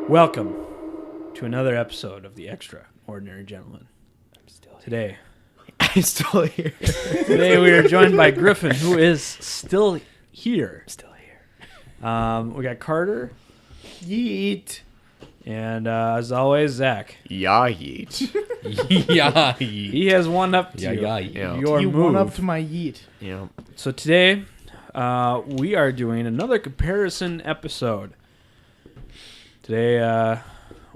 Welcome to another episode of The Extraordinary Gentleman. Today we are joined by Griffin, who is still here. We got Carter. Yeet. And as always, Zach. Yeah, yeet. Yeah. He has one up to Yeah. your You move. won up to my yeet. Yeah. So today we are doing another comparison episode. Today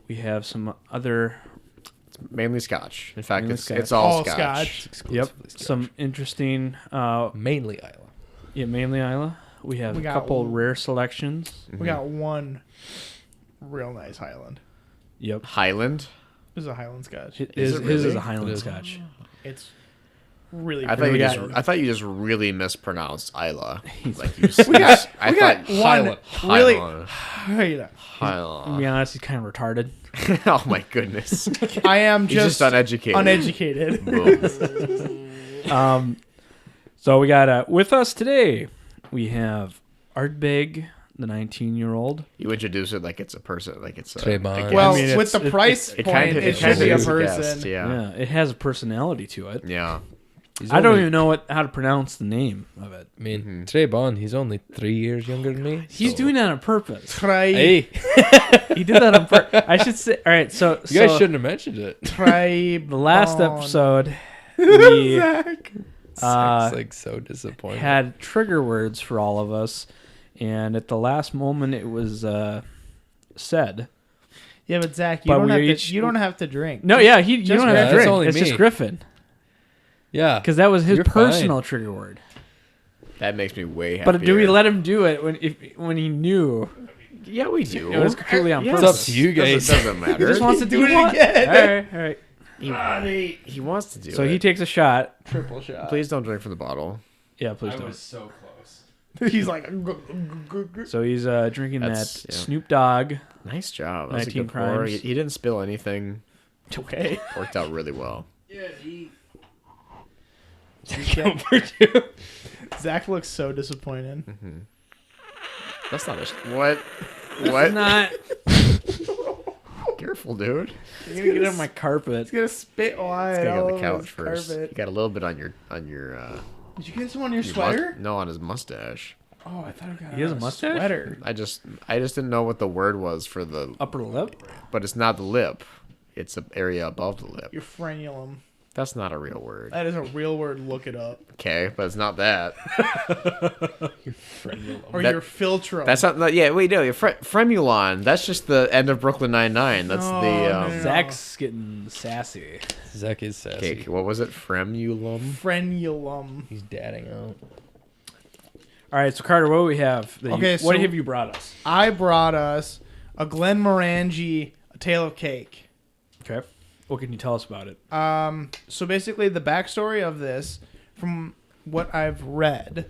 we have some other... Mainly Scotch. In fact, Mainly it's Scotch. all Scotch. Yep. Some interesting... mainly Isla. Yeah, mainly Isla. We have a couple rare selections. We got one real nice Highland. Yep. Highland? This is a Highland Scotch. His it really? is a Highland Scotch. It's really I pretty. thought you just really mispronounced Isla. Like you We got one Highland. really... Highland. To be honest, he's kind of retarded. Oh my goodness. I am He's just uneducated. uneducated. Boom. So we got with us today, we have Ardbeg, the 19-year-old. You introduce it like it's a person, like it's a Trayvon. Well, I mean, with the price it point, kind of it should be a is person. guest, yeah. It has a personality to it. Yeah. I don't even know how to pronounce the name of it. I mean, Trayvon, he's only 3 years younger than me. He's doing that on purpose. Try, Hey, He did that on purpose. I should say. All right, so you guys shouldn't have mentioned it. try. the last episode, we It's like so disappointing. had trigger words for all of us, and at the last moment, it was said. Yeah, but Zach, But you don't have to drink. No, yeah, you don't have that's to drink. only It's me. just Griffin, Yeah, because that was his You're personal fine. trigger word. That makes me way happier. But do we let him do it when he knew Yeah, we do. it was completely on Yes. purpose? It's up to you guys. Doesn't He matter. just wants to do it it again. All right. He wants to do So it. he takes a shot. Triple shot. Please don't drink from the bottle. Yeah, please don't. so close. He's like. So he's drinking That's- that yeah. Snoop Dogg. Nice job. That was a 19 good pour. crimes. He didn't spill anything. Okay. Worked out really well. Zach looks so disappointed. That's not a... What? What? Not. Careful, dude. I'm gonna get on my carpet. He's gonna spit wine. It's gonna all go on the over couch his first. carpet. You got a little bit on your Did you get some on your sweater? no, on his mustache. Oh, I thought I got He has on a mustache? sweater. I just didn't know what the word was for the... Upper lip. But it's not the lip. It's the area above the lip. Your frenulum. That's not a real word. That is a real word. Look it up. Okay, but it's not that. Or That- your filtrum. That's not... Yeah, wait, no. Fremulon. That's just the end of Brooklyn Nine-Nine. That's No, the... no. Zach's getting sassy. Zach is sassy. Okay, what was it? Fremulum? frenulum. He's dadding out. All right, so Carter, what do we have? Okay, what so- have you brought us? I brought us a Glenmorangie, A Tale of Cake. Okay. What can you tell us about it? So basically, the backstory of this, from what I've read,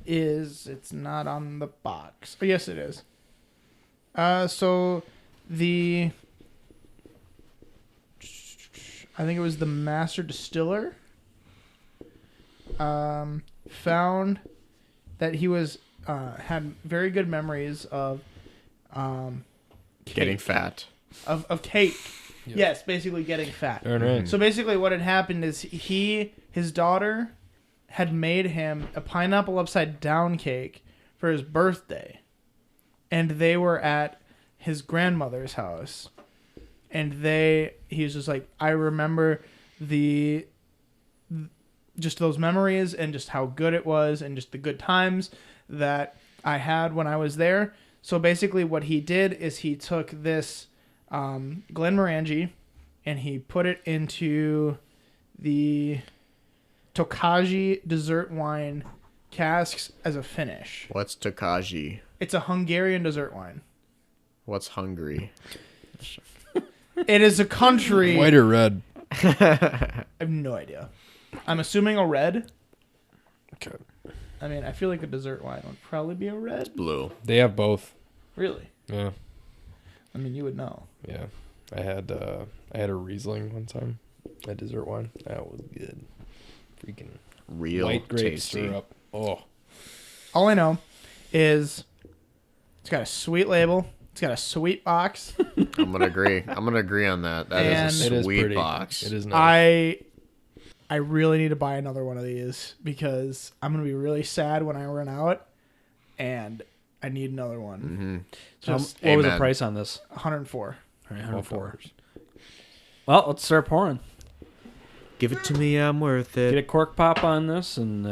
is it's not on the box. Oh, yes, it is. So I think it was the master distiller, found that he was had very good memories of Getting cake. fat. Of cake. Yep. Yes, basically getting fat. All right. So basically what had happened is his daughter had made him a pineapple upside down cake for his birthday. And they were at his grandmother's house. And he was just like, I remember just those memories and just how good it was and just the good times that I had when I was there. So basically what he did is he took this Glenmorangie and he put it into the Tokaji dessert wine casks as a finish. What's Tokaji? It's a Hungarian dessert wine. What's Hungary? It is a country. White or red? I have no idea. I'm assuming a red. Okay. I mean, I feel like a dessert wine would probably be a red. Blue. They have both. Really? Yeah. I mean, you would know. Yeah. I had a Riesling one time. A dessert wine. That was good. Freaking Real white grape tasty. syrup. Oh. All I know is it's got a sweet label. It's got a sweet box. I'm gonna agree. I'm gonna agree on that. That is And- a It is sweet pretty. box. It is nice. I really need to buy another one of these because I'm gonna be really sad when I run out, and I need another one. Mm-hmm. Just What was the Amen. price on this? 104. All right, 104. Well, let's start pouring. Give it to me. I'm worth Get it. a cork pop on this, and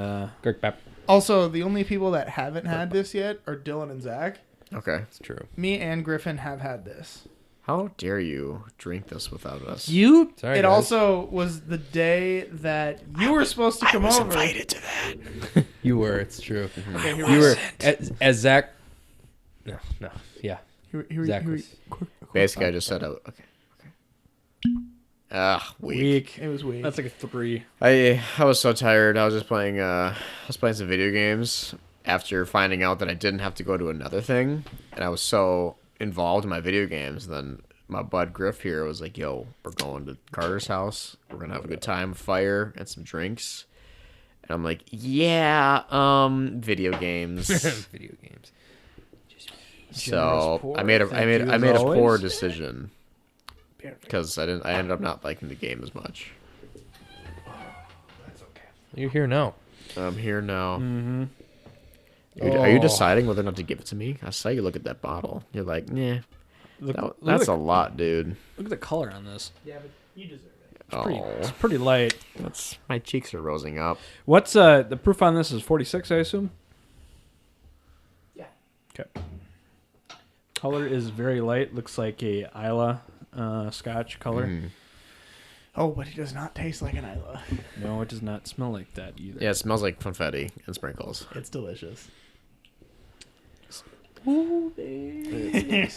Kirk Pap. Also, the only people that haven't had this yet are Dylan and Zach. Okay. It's true. Me and Griffin have had this. How dare you drink this without us? you. Sorry, It guys. also was the day that you were supposed to come over. to that. You were. It's true. Okay, here You we were go. as Zach. No. Yeah. Here Zach we was. Basically, I just said, okay. Weak. Weak. It was weak. That's like a 3. I was so tired. I was just playing. I was playing some video games after finding out that I didn't have to go to another thing, and I was so involved in my video games. Then my bud Griff here was like, "Yo, we're going to Carter's house. We're gonna have a good time, fire, and some drinks." And I'm like, "Yeah, video games." Video games. So pour. I made a Thank you, as poor always. decision because I ended up not liking the game as much. You're here now. I'm here now. Mm-hmm. Are you Oh. deciding whether or not to give it to me? I saw you look at that bottle. You're like, nah, Look, that's a a lot, dude. look at the color on this. Yeah, but you deserve it. It's Oh, pretty light. that's my cheeks are rosing up. What's the proof on this is 46, I assume. Yeah. Okay. Color is very light. Looks like a Isla Scotch color. Mm. Oh, but it does not taste like an Isla. No, it does not smell like that either. Yeah, it smells like confetti and sprinkles. It's delicious. Ooh, baby.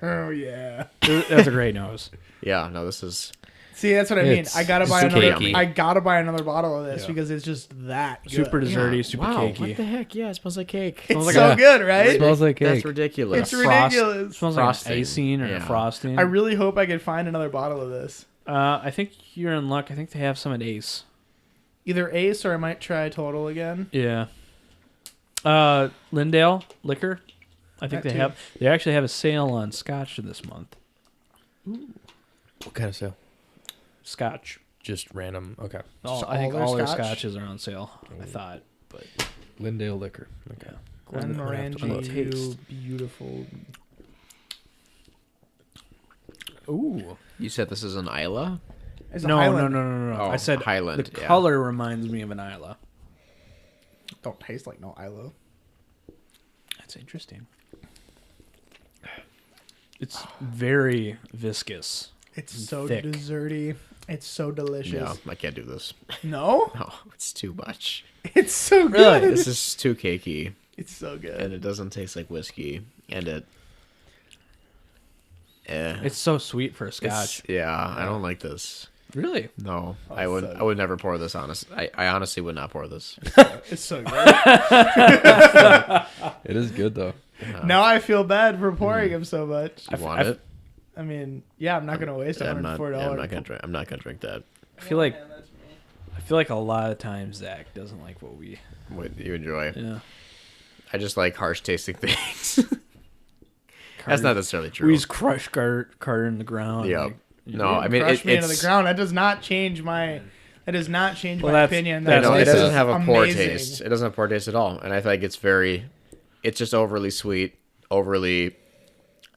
Oh yeah. That's a great nose. Yeah, no, this is See, that's what I mean. It's I gotta buy super another. yummy. I gotta buy another bottle of this Yeah. because it's just that good. Super desserty, super wow, cakey. what the heck? Yeah, it smells like cake. It's like so a- good, It right? smells like That's cake. ridiculous. It's ridiculous. Smells Frosting. like an icing or Yeah. a frosting. I really hope I can find another bottle of this. I think you're in luck. I think they have some at Ace. Either Ace or I might try Total again. Yeah. Lindale Liquor. I think That they too. have. They actually have a sale on Scotch this month. What kind of sale? Scotch. Just random. Okay. I think all all their their Scotch? scotches are on sale. I thought, but Lindale Liquor. Okay. Glen I'm gonna have to Morangi, taste. you beautiful. ooh, You said this is an Isla? It's a no. Highland. I Oh, said Highland, The yeah. color reminds me of an Isla. Don't taste like no Isla. That's interesting. It's very viscous. It's so Thick. desserty. It's so delicious. No, I can't do this. No? No, it's too much. It's so Really? good. This is too cakey, It's so and good. it doesn't taste like whiskey, and it. It's so sweet for a Scotch. Yeah, I don't like this. Really? No, Oh, I would. so- I would never pour this. I honestly would not pour this. It's so good. It is good though. Now I feel bad for pouring him so much. You want it? I mean, yeah, I'm not gonna waste I'm not. $104. Yeah, I'm not gonna drink. I'm not gonna drink that. I feel like a lot of times Zach doesn't like what we. What you enjoy? Yeah. I just like harsh tasting things. That's not necessarily true. We just crush Carter in the ground. Yeah. like, No, I mean Crush me into the it's. ground. That does not change my. That does not change Well, my that's- opinion. that's- No, it this doesn't is have a poor amazing. taste. It doesn't have a poor taste at all, and I feel like it's very. It's just overly sweet, overly.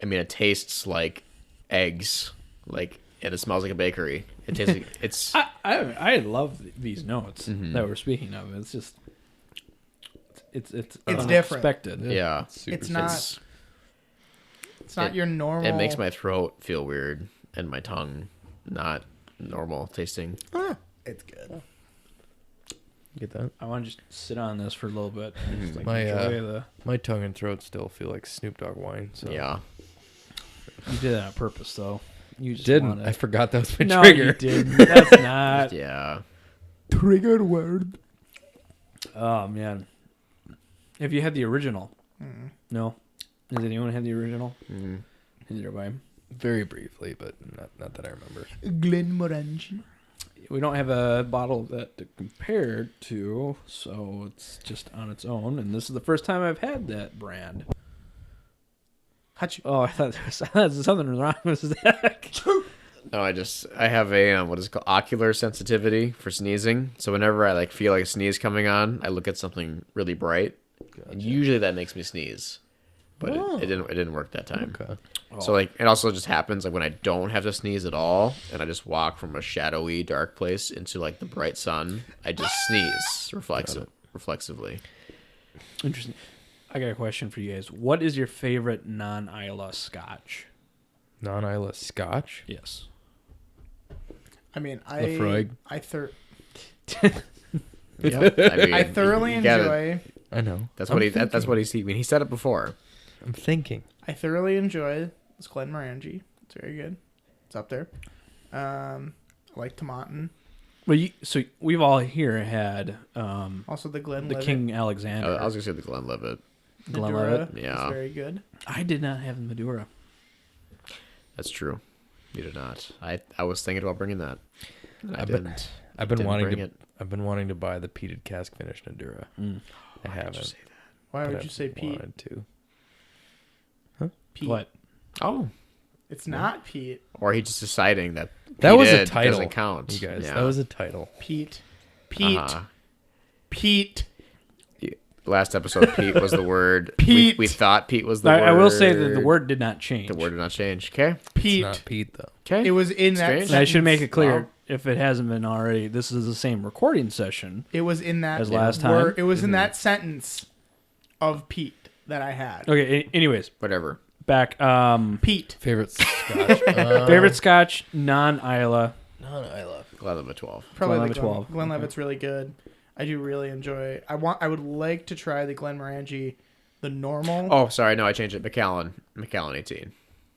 I mean, it tastes like eggs, like, and it smells like a bakery. It tastes like it's. I love these notes Mm-hmm. that we're speaking of. It's just. It's different. unexpected. Yeah, Super It's not. it's. It's not it- your normal. It makes my throat feel weird and my tongue not normal tasting. It's good. Get that? I want to just sit on this for a little bit. Just, like, My, enjoy the. My tongue and throat still feel like Snoop Dogg wine. So. Yeah. You did that on purpose, though. You just Didn't. wanna... I forgot that was my No, trigger. you didn't. That's not. Yeah. Triggered word. Oh, man. Have you had the original? No. Has anyone had the original? Neither have I. Very briefly, but not that I remember. Glenmorangie. We don't have a bottle of that to compare to, so it's just on its own. And this is the first time I've had that brand. Oh, I thought there was something wrong with that. No, I have a what is it called, ocular sensitivity for sneezing. So whenever I like feel like a sneeze coming on, I look at something really bright, and usually that makes me sneeze. But it didn't work that time. Okay. So like it also just happens like when I don't have to sneeze at all, and I just walk from a shadowy, dark place into like the bright sun, I just sneeze reflexively. Interesting. I got a question for you guys. What is your favorite non-Isla Scotch? Non-Isla Scotch? Yes. I mean, Lafroig. Yep. I mean, I thoroughly you gotta- enjoy. I know. That's what that's what he's. I mean, he said it before. I'm thinking. I thoroughly enjoy this Glenmorangie. It's very good. It's up there. I like Tomatin. Well, so we've all here had Also the Glen the King Alexander. I was gonna say the Glenlivet. Glenlivet. Yeah. It's very good. I did not have the Madura. That's true. You did not. I was thinking about bringing that. I I've didn't. been wanting bring to. it. I've been wanting to buy the peated cask finished Nadura. I haven't. Why but would you say I've Pete? wanted to. Pete. What? Oh, It's not Pete. or he just deciding that That was a Pete title. doesn't count. You guys, Yeah. that was a title. Pete. Pete. Uh-huh. Pete. Last episode, Pete was the word. Pete. We thought Pete was the word. I will say that the word did not change. The word did not change. Okay. Pete. It's not Pete though. Okay. It was in that Strange. And I should make it sentence. clear, Wow. if it hasn't been already, this is the same recording session. It was in that As last word- time? It was in that sentence of Pete that I had. Okay, anyways, Whatever. back. Pete. Favorite Scotch. Favorite Scotch, non-Isla. Non-Isla. Glenlivet 12. Probably Glenlivet the 12. Glenlivet's really good. I do really enjoy. I would like to try the Glenmorangie, the normal. Oh, sorry. No, I changed it. Macallan 18.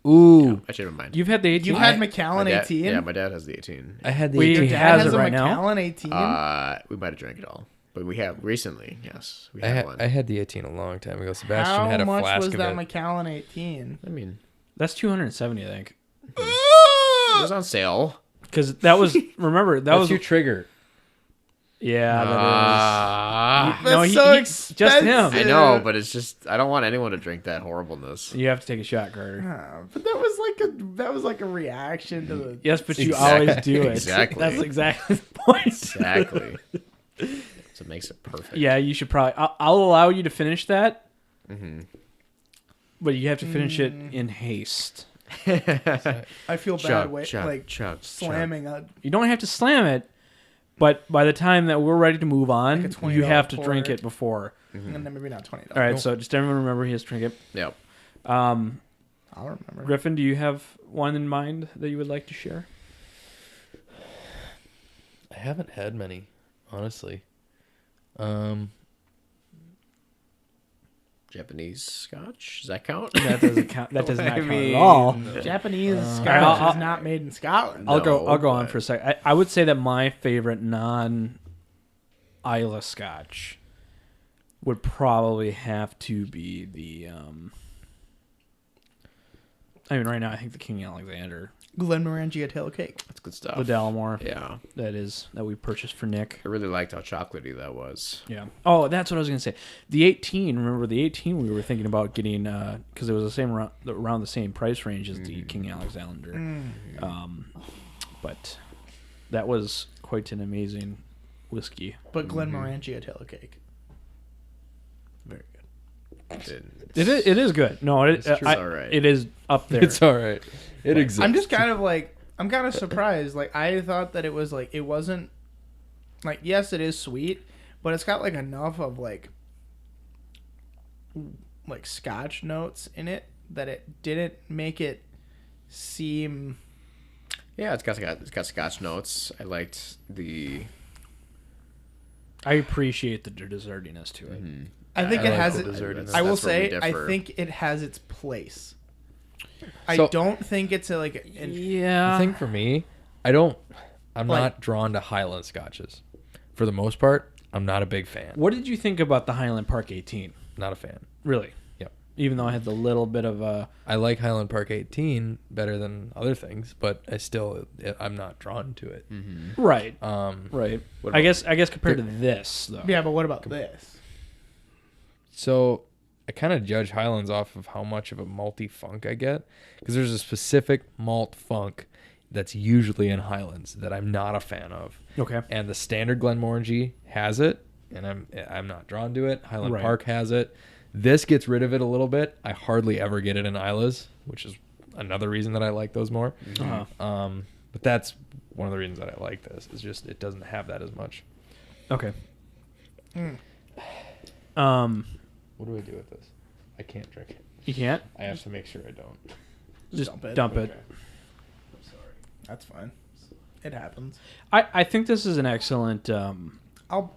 Ooh. I changed my mind. You've had the 18? You had My Macallan dad- 18. Yeah, my dad has the 18. I had the. We- Your 18. dad has has it a right now? Macallan 18. We might have drank it all, but we have recently. Yes, we I had had, one. I had the 18 a long time ago. Sebastian How had a much flask was of that it. Macallan 18? I mean, That's 270, I think. it was on sale. Because that was, remember, that That's was. your trigger. Yeah, that Ah. is. That's No, so just him. I know, but it's just I don't want anyone to drink that horribleness. You have to take a shot, Carter. But that was like a reaction to the. Yes, but you Exactly. always do it. Exactly. That's exactly the point. Exactly. So it makes it perfect. Yeah, you should probably. I'll allow you to finish that. But you have to finish it in haste. I feel bad chug, slamming a. You don't have to slam it, but by the time that we're ready to move on, Like a $20 you have to drink pour. it before. And then maybe not $20. All right, so just everyone remember he has to drink it. Yep. I'll remember. Griffin, do you have one in mind that you would like to share? I haven't had many, honestly. Japanese scotch. Does that count? That doesn't count. That does not count mean, at all. Japanese I'll- Scotch is not made in Scotland. I'll go on but- for a sec. I would say that my favorite non-Isla Scotch would probably have to be the. I mean, right now I think the King Alexander, Glenmorangie a tail cake. That's good stuff. the Dalmore, Yeah. that we purchased for Nick. I really liked how chocolatey that was. Yeah. Oh, that's what I was gonna say. The 18. Remember the 18? We were thinking about getting because it was the same around the same price range as the King Alexander. But that was quite an amazing whiskey. But Glenmorangie a tail cake. Very good. It is good. No, It's all right. it is up there. It's all right. It exists. I'm just kind of surprised. Like I thought that it was like it wasn't like yes, it is sweet, but it's got like enough of like Scotch notes in it that it didn't make it seem. Yeah, it's got Scotch notes. I liked the. I appreciate the dessertiness to it. Mm-hmm. I think I it like has the it. dessertiness. I will That's where we say, I differ. think it has its place. I So- don't think it's a, like an, Yeah. The thing for me, I'm Like- not drawn to Highland scotches. For the most part, I'm not a big fan. What did you think about the Highland Park 18? Not a fan. Really? Yep. Even though I had the little bit of a... I like Highland Park 18 better than other things, but I'm not drawn to it. Right. Right. I guess compared to this, though. yeah, but what about this? So I kind of judge Highlands off of how much of a malty funk I get, because there's a specific malt funk that's usually in Highlands that I'm not a fan of. Okay. And the standard Glenmorangie has it, and I'm not drawn to it. Highland Right. Park has it. This gets rid of it a little bit. I hardly ever get it in Isla's, which is another reason that I like those more. Uh-huh. But that's one of the reasons that I like this. Is just it doesn't have that as much. Okay. What do I do with this? I can't drink it. You can't? I have to make sure I don't. Just dump it. dump it. I'm sorry. That's fine. It happens. I think this is an excellent... I'll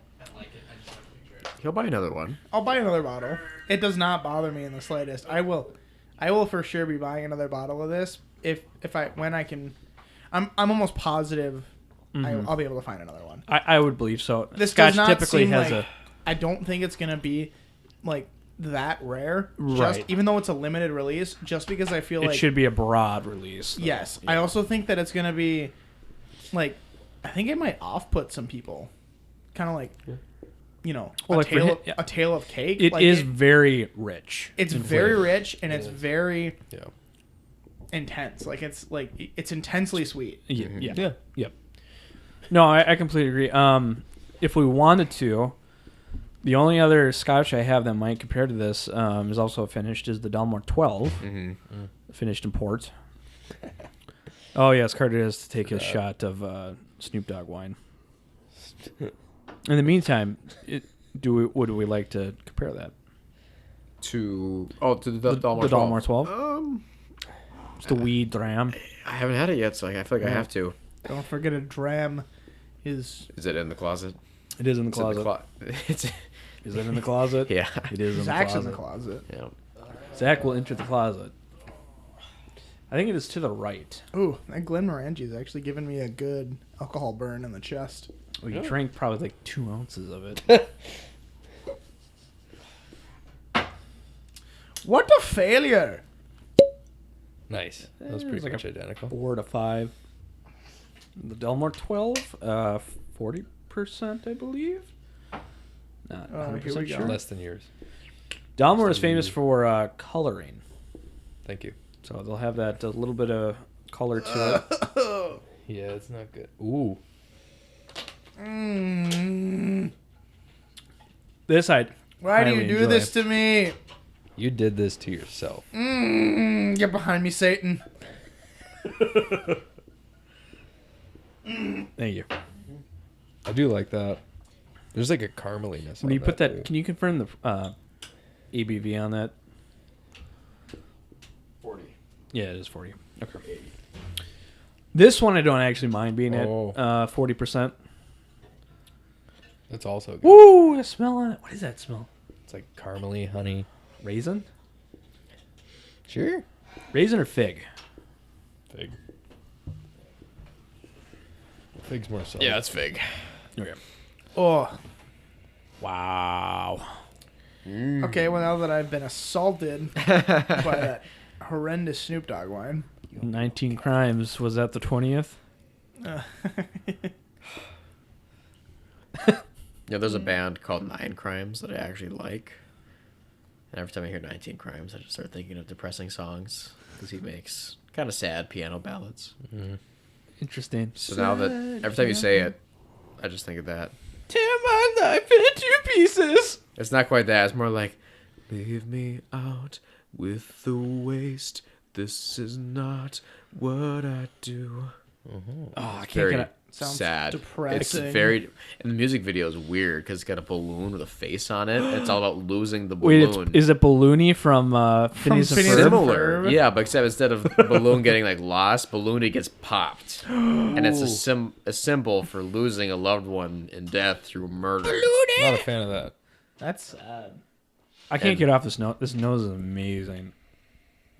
He'll buy another one. I'll buy another bottle. It does not bother me in the slightest. I will for sure be buying another bottle of this when I can. I'm almost positive I'll be able to find another one. I would believe so. This Scotch does not typically seem has like, I don't think it's gonna be like that rare. Right. Just even though it's a limited release, just because I feel It like should be a broad release. Though. yes. I also think that it's gonna be like I think it might off-put some people. Kind of like Well, like for him- a tale of cake. It like is very rich. It's in very flavor. rich and it's very Yeah. intense. Like it's intensely sweet. Yeah. Yeah. Yep. No, I completely agree. If we wanted to, the only other Scotch I have that might compare to this is also finished is the Dalmore 12, finished in port. Oh yes, Carter has to take a shot of Snoop Dogg wine. In the meantime, would we like to compare that? To the Dalmore the Dalmore 12. 12? It's the weed dram. I haven't had it yet, so I feel like I have to. Don't forget a dram is Is it in the closet? It is in the It's in the closet. It's Is it in the closet? yeah. It is in the Zach's closet. in the closet. Yeah. Zach will enter the closet. I think it is to the right. Ooh, that Glenmorangie is actually giving me a good alcohol burn in the chest. Well, you drank probably like 2 ounces of it. What a failure! Nice. That was It pretty was like much identical. 4 to 5. The Delmore 12, 40%, I believe. Not Oh, here 100% we go. sure. Less than yours. Delmore is famous for coloring, Thank you. so they'll have that a little bit of color to it. Yeah, it's not good. Ooh. This I Why do you highly do enjoy. this to me? You did this to yourself. Get behind me, Satan. Thank you. I do like that. There's like a carameliness. When on you put that, too. can you confirm the ABV on that? 40. Yeah, it is 40. Okay. This one I don't actually mind being Oh. at 40%. That's also good. Woo! The smell on it. What is that smell? It's like caramely, honey. Raisin? Sure. Raisin or fig? Fig. Fig's more solid. Yeah, it's fig. Okay. Oh. Wow. Okay, well, now that I've been assaulted by that horrendous Snoop Dogg wine. 19 Crimes. Was that the 20th? Yeah, there's a band called 9 Crimes that I actually like. And every time I hear 19 Crimes, I just start thinking of depressing songs. Because he makes kind of sad piano ballads. Interesting. So now that every time you say it, I just think of that. Tear my life into pieces. It's not quite that. It's more like, leave me out with the waste. This is not what I do. Oh, I can't Very get Sounds sad. depressing. It's very, and the music video is weird because it's got a balloon with a face on it. It's all about losing the Wait, balloon. is it Balloony from Phineas and Phineas Ferb? and Similar, Ferb. yeah, but except instead of balloon getting like lost, Balloony gets popped, and it's a symbol for losing a loved one in death through murder. Not a fan of that. That's sad. I can't get off this nose. This nose is amazing.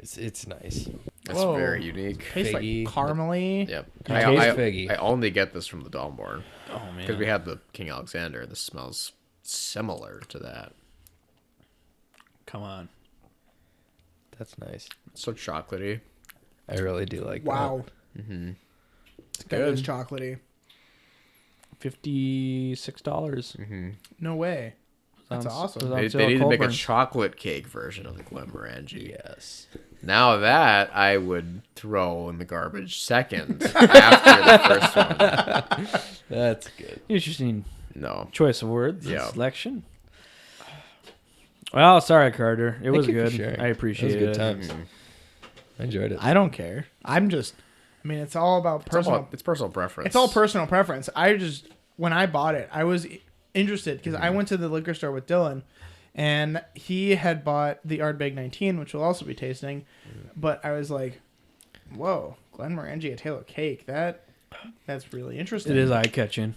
It's nice. That's Whoa. very unique. Tastes like Figgy. caramely. Yep. It tastes figgy. I only get this from the Dalmore Oh because we had the King Alexander. This smells similar to that. Come on. That's nice. It's so chocolatey. I really do like Wow. Mm-hmm. That is chocolatey. $56. Mm-hmm. No way. That's Sounds- awesome. sounds They need to make a Colburn. chocolate cake version of the Glenmorangie. that. Yes. Now that I would throw in the garbage second after the first one. That's good. Interesting No. choice of words. and Yeah. Selection. Well, sorry, Carter. It was you for good. sharing. I appreciate It was it. good times. I enjoyed it. I don't care. I mean, it's all about personal. It's personal preference. It's all personal preference. When I bought it, I was interested because I went to the liquor store with Dylan, and he had bought the Ardbeg 19, which we'll also be tasting. But I was like, "Whoa, Glenmorangie, a tale of cake. That's really interesting." It is eye catching.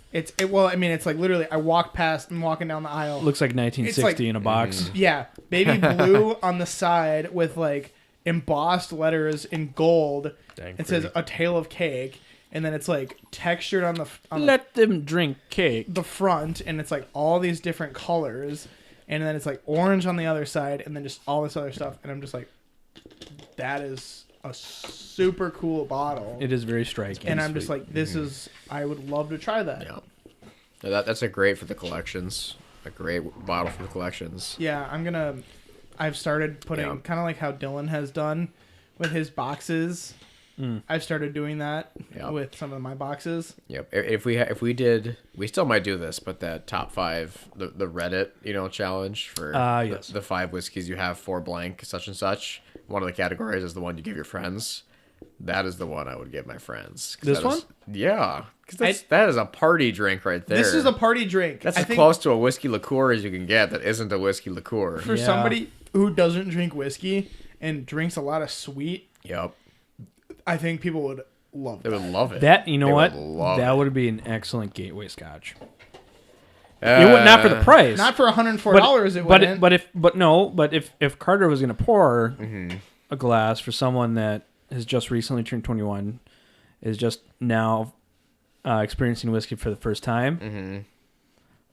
Well, I mean, it's like literally, I walked past and walking down the aisle. Looks like 1960 in a box. Yeah, baby blue on the side with like embossed letters in gold. Dang It says pretty. a tale of cake, and then it's like textured on Let them drink cake. the front, and it's like all these different colors, and then it's like orange on the other side, and then just all this other stuff. And I'm just like, that is a super cool bottle. It is very striking. And I'm just like, this is. I would love to try that. Yeah. That's a great for the collections. A great bottle for the collections. Yeah, I've started putting Yeah. kind of like how Dylan has done with his boxes. I've started doing that Yeah. with some of my boxes. Yep. If we did, we still might do this, but that top 5, the Reddit, challenge for yes. the 5 whiskeys you have for blank such and such. One of the categories is the one you give your friends. That is the one I would give my friends. 'Cause This that is- one? Yeah, because that is a party drink right there. This is a party drink. That's I as think close to a whiskey liqueur as you can get. That isn't a whiskey liqueur. for Yeah. somebody who doesn't drink whiskey and drinks a lot of sweet, Yep, I think people would love they that. would love it. that, you know They what? would love That it. would be an excellent gateway scotch. It would not for the price. Not for $104. It wouldn't. But if Carter was going to pour Mm-hmm. a glass for someone that has just recently turned 21, is just now experiencing whiskey for the first time, Mm-hmm.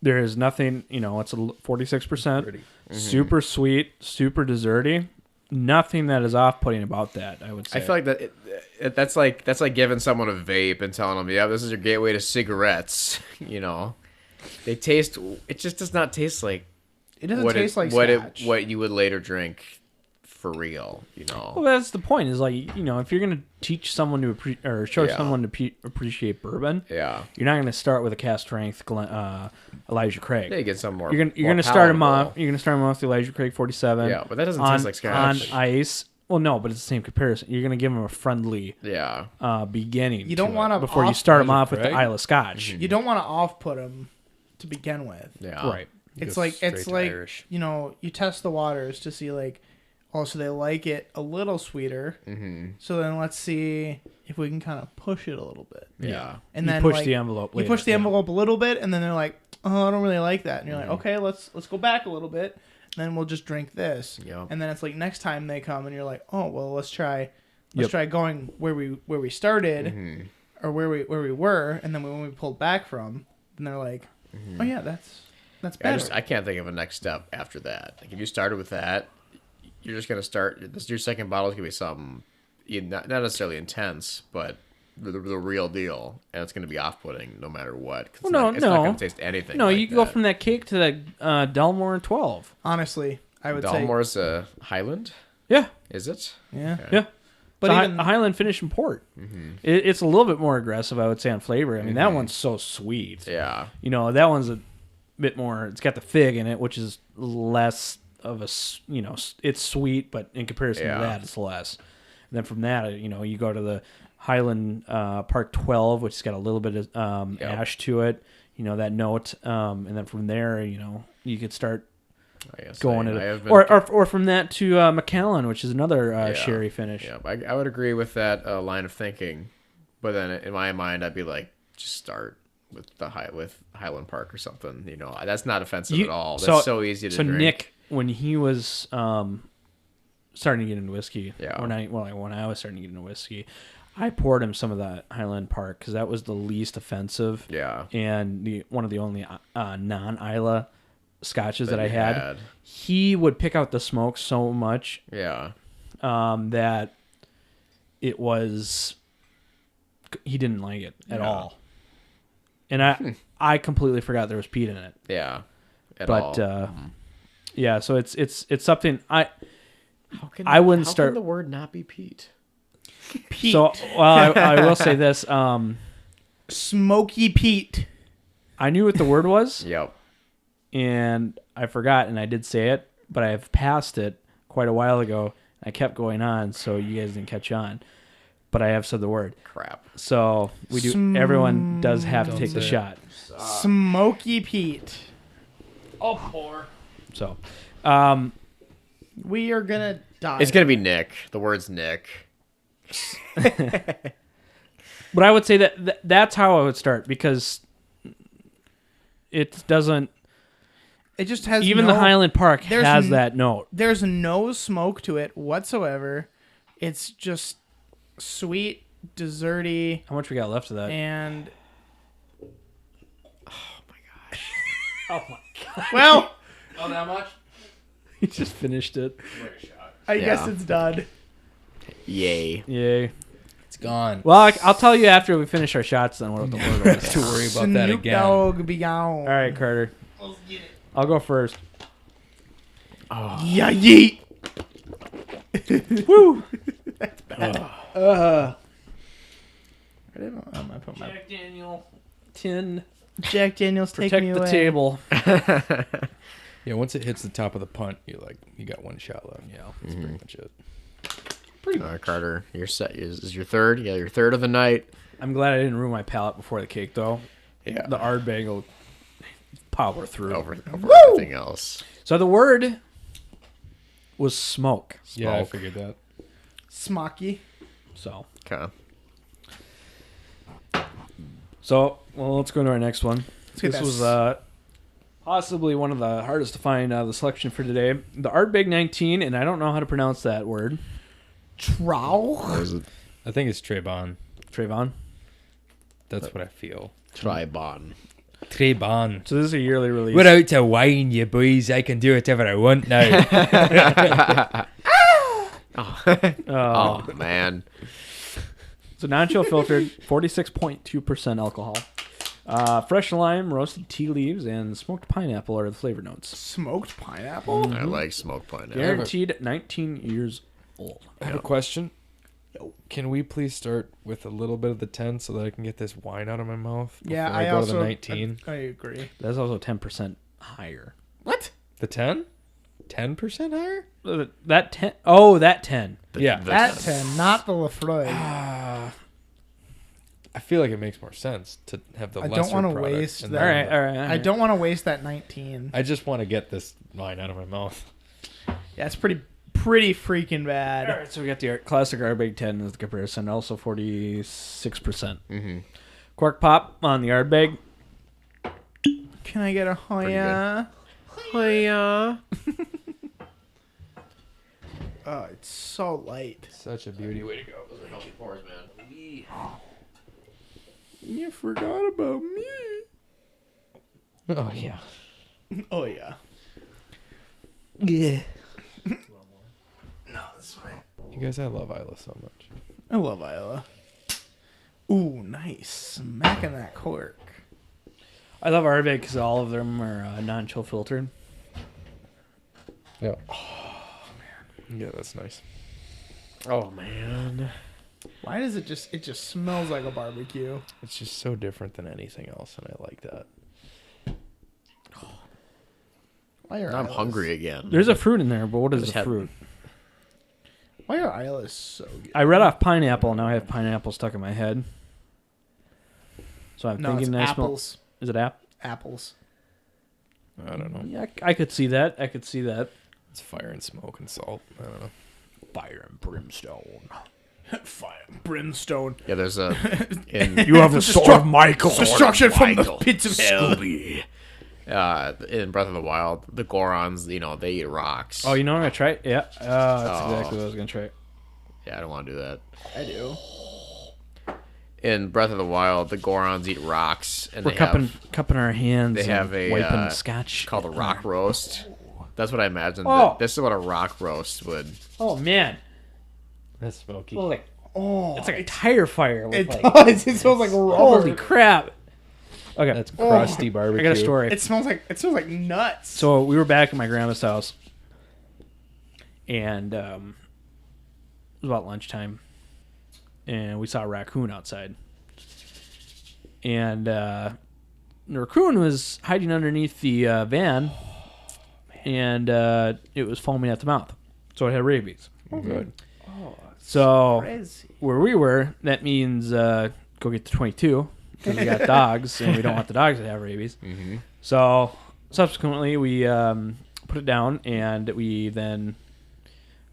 there is nothing. It's 46%, Pretty. super sweet, super desserty. Nothing that is off-putting about that. I would say. I feel like that's like giving someone a vape and telling them, "Yeah, this is your gateway to cigarettes." They taste. It just does not taste like it doesn't taste like scotch. what you would later drink for real. Well, that's the point. Is like if you're gonna teach someone to or show Yeah. someone to appreciate bourbon, Yeah. you're not gonna start with a cast strength Elijah Craig. They get some more. You're more gonna start him palatable. off. You're gonna start him off with Elijah Craig 47. Yeah, but that doesn't on, taste like scotch. on ice. Well, no, but it's the same comparison. You're gonna give him a friendly Yeah. beginning. You don't to want it to before you start him Elijah off with the Craig? Isle of Scotch. You don't want to off-put them to begin with. Yeah. Right. It's Go like straight to Irish. you test the waters to see like, also they like it a little sweeter. Mm-hmm. So then let's see if we can kind of push it a little bit. Yeah. And You then push like, the envelope. You later. push the envelope a little bit, and then they're like, "Oh, I don't really like that." And you're Mm-hmm. like, "Okay, let's go back a little bit, and then we'll just drink this." Yep. And then it's like next time they come, and you're like, "Oh, well, let's try Yep. going where we started, Mm-hmm. or where we were, and then when we pulled back from, then they're like, Mm-hmm. "Oh yeah, that's better." I can't think of a next step after that. Like if you started with that, you're just gonna start. Your second bottle is gonna be something, not necessarily intense, but the real deal, and it's gonna be off-putting no matter what. 'Cause Well, it's not no. gonna taste anything. No, like you go that. from that cake to that Dalmore 12. Honestly, I would Dalmore's a Highland, Yeah, is it? say, yeah. Okay. yeah. But But even a Highland finish and port. Mm-hmm. It's a little bit more aggressive, I would say, on flavor. I mean, that one's so sweet. Yeah. That one's a bit more. It's got the fig in it, which is less of a. It's sweet, but in comparison Yeah. to that, it's less. And then from that, you go to the Highland Park 12, which has got a little bit of ash to it. That note, and then from there, you could start going or from that to Macallan, which is another sherry finish. Yeah, I would agree with that line of thinking, but then in my mind, I'd be like, just start with Highland Park or something. That's not offensive at all. That's so easy to drink. So Nick, when he was starting to get into whiskey, when I was starting to get into whiskey, I poured him some of that Highland Park because that was the least offensive. Yeah. And one of the only non-Islay scotches that I had. He would pick out the smoke so much. Yeah. That it was... He didn't like it at all. And I completely forgot there was peat in it. Yeah. Yeah, so it's something I wouldn't start... How can the word not be peat? Peat. So, I will say this. Smoky peat. I knew what the word was. Yep. And I forgot, and I did say it, but I have passed it quite a while ago. I kept going on, so you guys didn't catch on. But I have said the word. Crap. So we do. Everyone does have to take the shot. Smoky peat. Oh, poor. So, we are gonna die. It's gonna be Nick. The word's Nick. But I would say that's how I would start because it doesn't. It just has even the Highland Park has that note. There's no smoke to it whatsoever. It's just sweet, desserty. How much we got left of that? And oh my gosh. Oh my god. Well, Oh, that much? He just finished it. I guess it's done. Yay. Yay. It's gone. Well, I'll tell you after we finish our shots then what the word was. To worry about that Snoop again. Dogg be gone. All right, Carter. I'll go first. Oh. Yeah, yeet. Woo! That's bad. Uh, I'm gonna put my Jack Daniel tin. Jack Daniels take Protect me the away. table. Yeah, once it hits the top of the punt, you got one shot left. Yeah, that's pretty much it. All right, Carter, you're set. Is your third? Yeah, your third of the night. I'm glad I didn't ruin my palate before the cake, though. Yeah. The Ardbeg will power through. Over everything else. So the word was smoke. Yeah, I Smoke. figured that. Smoky. So, Okay. let's go to our next one. get This this. was possibly one of the hardest to find out of the selection for today. The Ardbeg 19, and I don't know how to pronounce that word. Trow. What was it? I think it's Trebon. Trayvon. That's what I feel. Tribon. Trebon. So this is a yearly release. We're out to wine, you boys. I can do whatever I want now. Oh man. So non-chill filtered, 46.2% alcohol. Fresh lime, roasted tea leaves, and smoked pineapple are the flavor notes. Smoked pineapple. I like smoked pineapple. Guaranteed 19 years old. I have a question. Can we please start with a little bit of the 10 so that I can get this wine out of my mouth before Yeah, I go also to the 19? I agree. That's also 10% higher. What? The 10? 10% higher? That 10. Oh, that 10. Yeah. That 10, not the Lafroy. I feel like it makes more sense to have the I lesser don't want to product waste and that. then All right. I don't want to waste that 19. I just want to get this wine out of my mouth. Yeah, it's pretty freaking bad. All right, so we got the classic Ardbeg 10 as the comparison, also 46%. Mm-hmm. Cork pop on the Ardbeg. Can I get a Hoya? Hiya. Oh, it's so light. Such a beauty. Way to go. Those are healthy pours, man. You forgot about me. Oh, yeah. Oh yeah. Yeah. No, that's fine. You guys, I love Isla so much. I love Isla. Ooh, nice. Smacking that cork. I love Ardbeg because all of them are non-chill filtered. Yeah. Oh, man. Yeah, that's nice. Oh man. Why does it just smells like a barbecue? It's just so different than anything else, and I like that. Why are I'm Islas- hungry again. There's a fruit in there, but what is Just the had- fruit? Why are Islays so good? I read off pineapple. Now I have pineapple stuck in my head. So I'm No, it's thinking nice apples. Is it Apples. I don't know. Yeah, I could see that. It's fire and smoke and salt. I don't know. Fire and brimstone. Fire, brimstone. Yeah, there's a. In, You have the sword of Michael. Destruction from the pits of hell. in Breath of the Wild, the Gorons, they eat rocks. Oh, you know what I'm gonna try? Yeah. That's Oh. exactly what I was gonna try. Yeah, I don't want to do that. I do. In Breath of the Wild, the Gorons eat rocks, and We're cupping our hands. they have and a, wiping scotch. called a rock roast. That's what I imagined. Oh. This is what a rock roast would. Oh man, That's smoky. well, like Oh, it's like a tire fire. With it like, does. It smells like rubber. holy crap. Okay, That's crusty barbecue. I got a story. It smells like nuts. So we were back at my grandma's house, and it was about lunchtime, and we saw a raccoon outside, and the raccoon was hiding underneath the van, and it was foaming at the mouth, so it had rabies. Oh, good. So Crazy. where we were, that means go get the 22 because we got dogs, and we don't want the dogs to have rabies. Mm-hmm. So subsequently, we put it down, and we then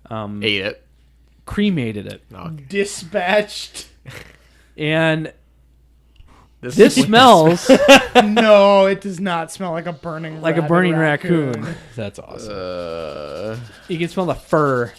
Ate it. cremated it. Okay. Dispatched. And this smells No, it does not smell like a burning like a rabid burning raccoon. That's awesome. You can smell the fur.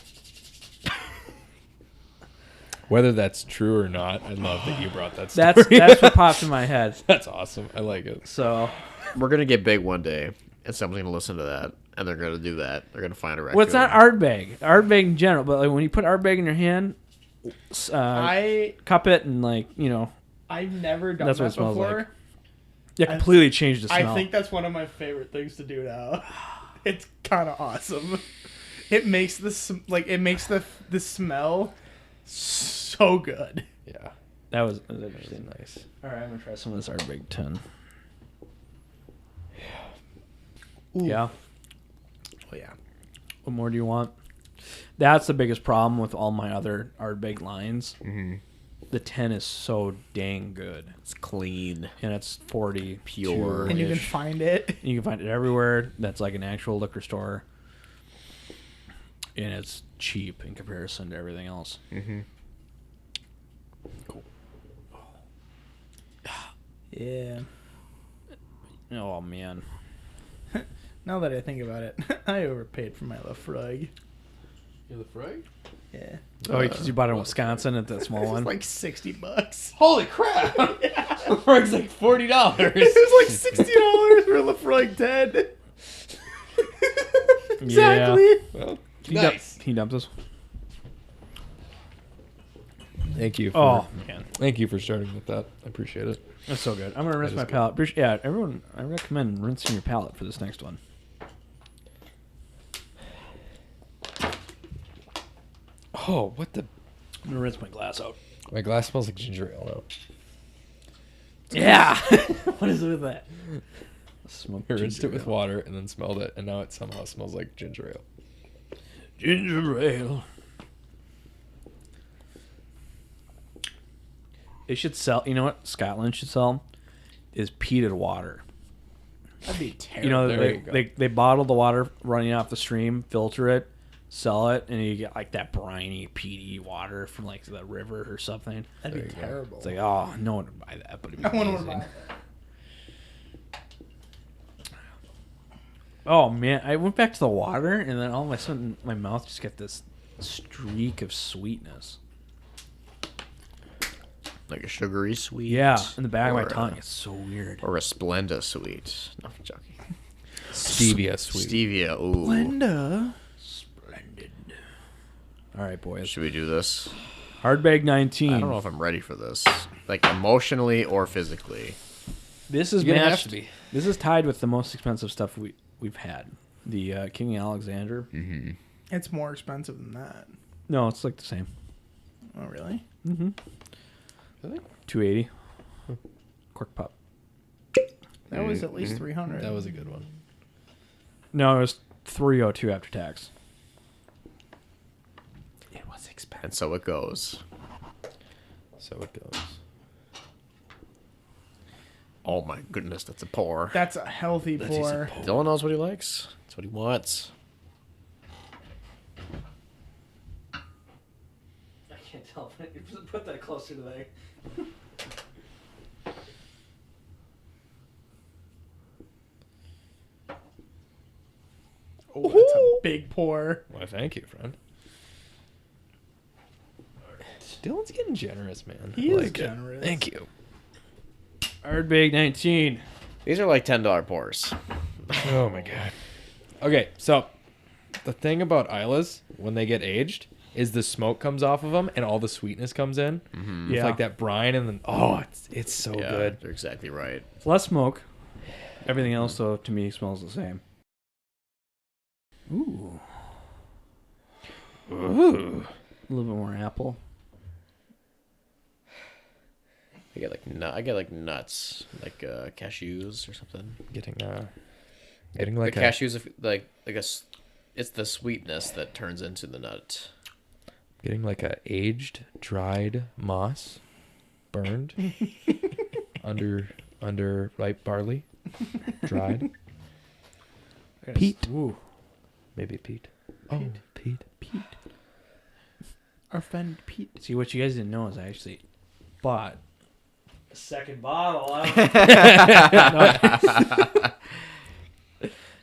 Whether that's true or not, I love that you brought that story. That's what popped in my head. That's awesome. I like it. So We're gonna get big one day, and someone's gonna listen to that, and they're gonna do that. They're gonna find a raccoon. well, it's not Ardbeg. Ardbeg in general, but like when you put Ardbeg in your hand, cup it and I've never done That's that what it smells before. like. yeah, completely changed the smell. I think that's one of my favorite things to do now. It's kind of awesome. It makes the smell so good. Yeah. that was interesting. Nice. All right, I'm gonna try some of this Ardbeg 10. Ooh. Yeah. Oh yeah. What more do you want? That's the biggest problem with all my other Ardbeg lines. Mm-hmm. The 10 is so dang good, It's clean. and it's 40 Pure. And you can find it. You can find it everywhere. That's like an actual liquor store, and it's cheap in comparison to everything else. Mm-hmm. Cool. Yeah. Oh man. Now that I think about it, I overpaid for my Lafroig. You're the frog? Yeah. Oh, because you bought it in Wisconsin at that small It was one. like $60. Holy crap! The frog's like $40. It was like $60 for a Lafroig 10. Exactly. Well, Can you nice. Can you dump this? Thank you. Oh man, Thank you for starting with that. I appreciate it. that's so good. I'm gonna rinse That my is good. palate. Yeah, everyone, I recommend rinsing your palate for this next one. Oh, what the? I'm gonna rinse my glass out. My glass smells like ginger ale now. Yeah. What is it with that? Smoked I rinsed ginger it with ale. water and then smelled it, and now it somehow smells like ginger ale. Ginger ale. They should sell. You know what Scotland should sell is peated water. That'd be terrible. You know, There you go. they bottle the water running off the stream, filter it, sell it, and you get like that briny, peaty water from like the river or something. That'd be There you go. terrible. It's like, oh, no one would buy that, but it'd be No one would amazing. buy that. Oh man, I went back to the water, and then all of a sudden, my mouth just got this streak of sweetness. Like a sugary sweet. Yeah, in the back of my Or, tongue. It's so weird. Or a Splenda sweet. No, I'm joking. Stevia sweet. Stevia. Ooh. Linda. Splendid. All right, boys. Should we do this? Hardbag 19. I don't know if I'm ready for this. Like emotionally or physically. This is You're gonna have matched. to be. This is tied with the most expensive stuff we've had. The King Alexander. Mm-hmm. It's more expensive than that. No, it's like the same. Oh, really? Mm-hmm. Really? $280. Cork pop. That was at least 300. That was a good one. No, it was $302 after tax. It was Six-pack. And so it goes. So it goes. Oh my goodness, that's a pour. That's a healthy pour. Dylan knows what he likes. That's what he wants. I can't tell. Put that closer to the. Oh, that's a big pour. Why, thank you, friend. Dylan's getting generous, man. He I is like it. generous. Thank you. Ardbeg 19. These are like $10 pours. Oh my god. Okay, so the thing about Isla's when they get aged is the smoke comes off of them and all the sweetness comes in. Mm-hmm. With Yeah. like that brine and then it's so Yeah, good. You're exactly right. It's less smoke. Everything else, though, to me smells the same. Ooh. Ooh. A little bit more apple. I get like nuts, like cashews or something. Getting The like cashews, it's the sweetness that turns into the nut. getting like a aged dried moss burned under ripe barley dried. Peat. Ooh. Maybe peat. Oh, peat. Our friend Pete. See, what you guys didn't know is I actually bought a second bottle.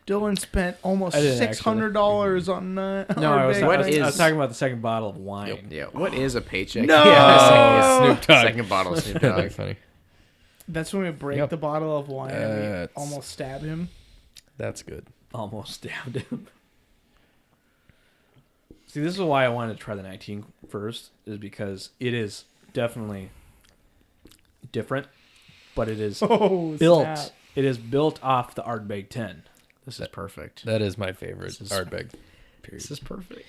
Dylan spent almost I didn't $600 on No, our I was, big What I was is- talking about the second bottle of wine. Yeah. What is a paycheck? No! Yeah, Snoop Dogg. Second bottle of Snoop That'd be Dogg. funny. That's when we break Yep. the bottle of wine and we That's- almost stab him. That's good. Almost stabbed him. See, this is why I wanted to try the 19 first, is because it is definitely different, but it is Oh, built. snap. It is built off the Ardbeg 10. This is perfect. That is my favorite This is- Ardbeg. Period. This is perfect.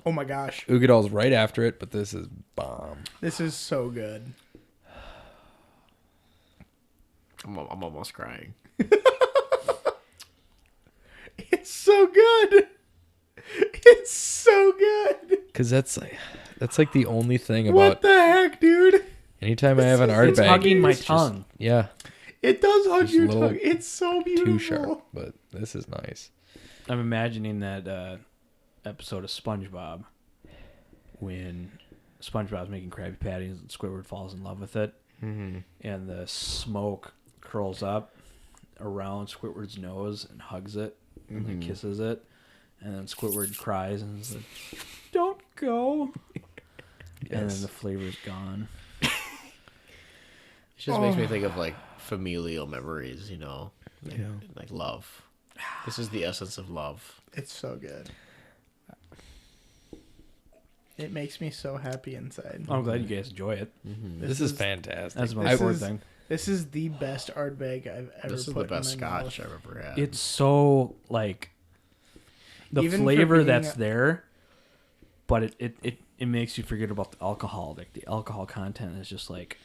Oh my gosh. Ugadal's right after it, but this is bomb. This is so good. I'm almost crying. It's so good. It's so good. Cause that's like the only thing What about the heck, dude? anytime I have an It's Ardbeg. hugging my it's just- tongue. Yeah, It does hug Just your a little tongue. It's so beautiful. too sharp, but this is nice. I'm imagining that episode of SpongeBob when SpongeBob's making Krabby Patties and Squidward falls in love with it, Mm-hmm. and the smoke curls up around Squidward's nose and hugs it and then kisses it, and then Squidward cries and is like, "Don't go," and then the flavor's gone. It just makes me think of like familial memories, you know, like love. This is the essence of love. It's so good. It makes me so happy inside. I'm glad you guys enjoy it. This is fantastic. That's the This most important is- thing. This is the best Ardbeg I've ever This is put the best in my mouth. scotch I've ever had. It's so like the Even for flavor being that's a- there, but it makes you forget about the alcohol. Like the alcohol content is just like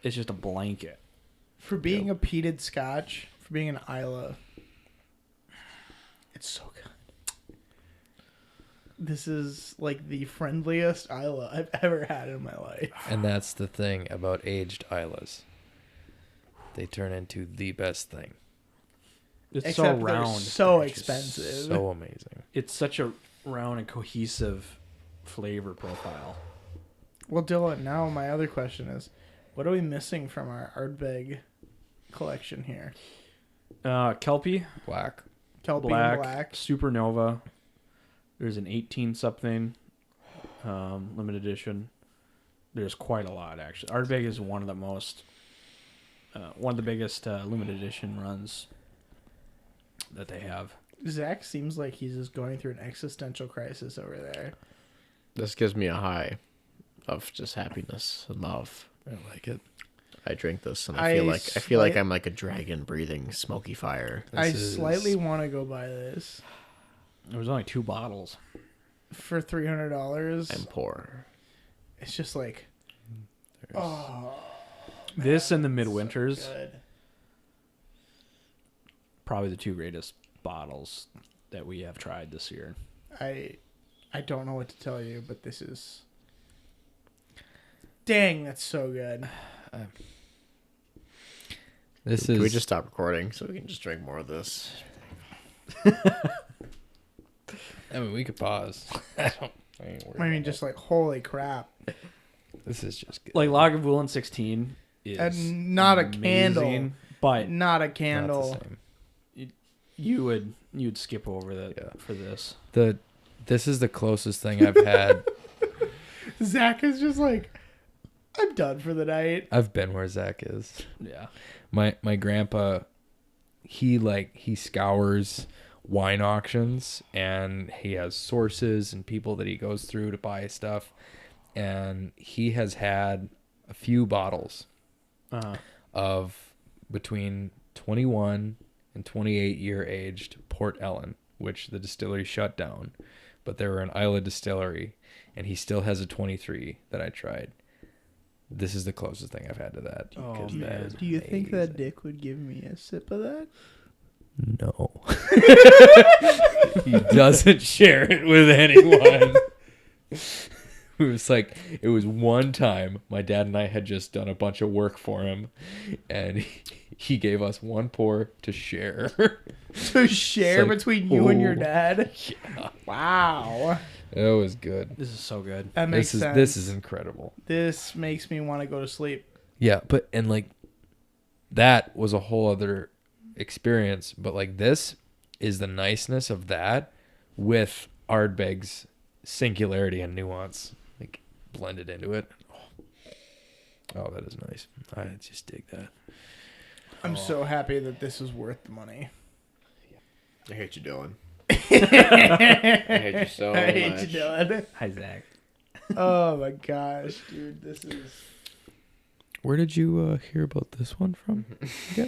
it's just a blanket. For being a peated scotch, for being an Isla, it's so good. This is like the friendliest Isla I've ever had in my life. And that's the thing about aged Islas. They turn into the best thing. It's Except so they're round. so Just expensive. So amazing. It's such a round and cohesive flavor profile. Well, Dylan, now my other question is, what are we missing from our Ardbeg collection here? Kelpie, Black. Kelpie Black, and Black. Supernova. There's an 18 something limited edition. There's quite a lot actually. Ardbeg is one of the most, one of the biggest limited edition runs that they have. Zach seems like he's just going through an existential crisis over there. This gives me a high of just happiness and love. I like it. I drink this and I I feel like slight- I'm like a dragon breathing smoky fire. I This is- slightly want to go buy this There was only 2 bottles. for $300. I'm poor. It's just like, There's- oh, This and the Midwinters, good. probably the 2 greatest bottles that we have tried this year. I don't know what to tell you, but this is Dang, that's so good. Can we just stop recording so we can just drink more of this? I mean, we could pause. I ain't worried I mean, about just like, holy crap. it. This is just good. Like Lagavulin 16 is Not a amazing, candle. but Not a Not the candle. same. you'd skip over that for this. This is the closest thing I've had. Zach is just like, I'm done for the night. I've been where Zach is. Yeah. My grandpa, he scours wine auctions, and he has sources and people that he goes through to buy stuff, and he has had a few bottles of between 21 and 28 year aged Port Ellen, which the distillery shut down, but they were an Isla distillery, and he still has a 23 that I tried. This is the closest thing I've had to that. Oh, because man. that is Do you think that amazing. Dick would give me a sip of that? No. He doesn't share it with anyone. It was one time my dad and I had just done a bunch of work for him, and he gave us one pour to share. To share like, between you and your oh. dad? Yeah. Wow. It was good. This is so good. That makes sense. This is incredible. This makes me want to go to sleep. Yeah, and like that was a whole other experience, but like this is the niceness of that with Ardbeg's singularity and nuance, like blended into it. Oh, that is nice. I just dig that. I'm so happy that this is worth the money. I hate you, Dylan. I hate you so I hate much. you, Dylan. Hi, Zach. Oh my gosh, dude, this is. Where did you hear about this one from? Yeah,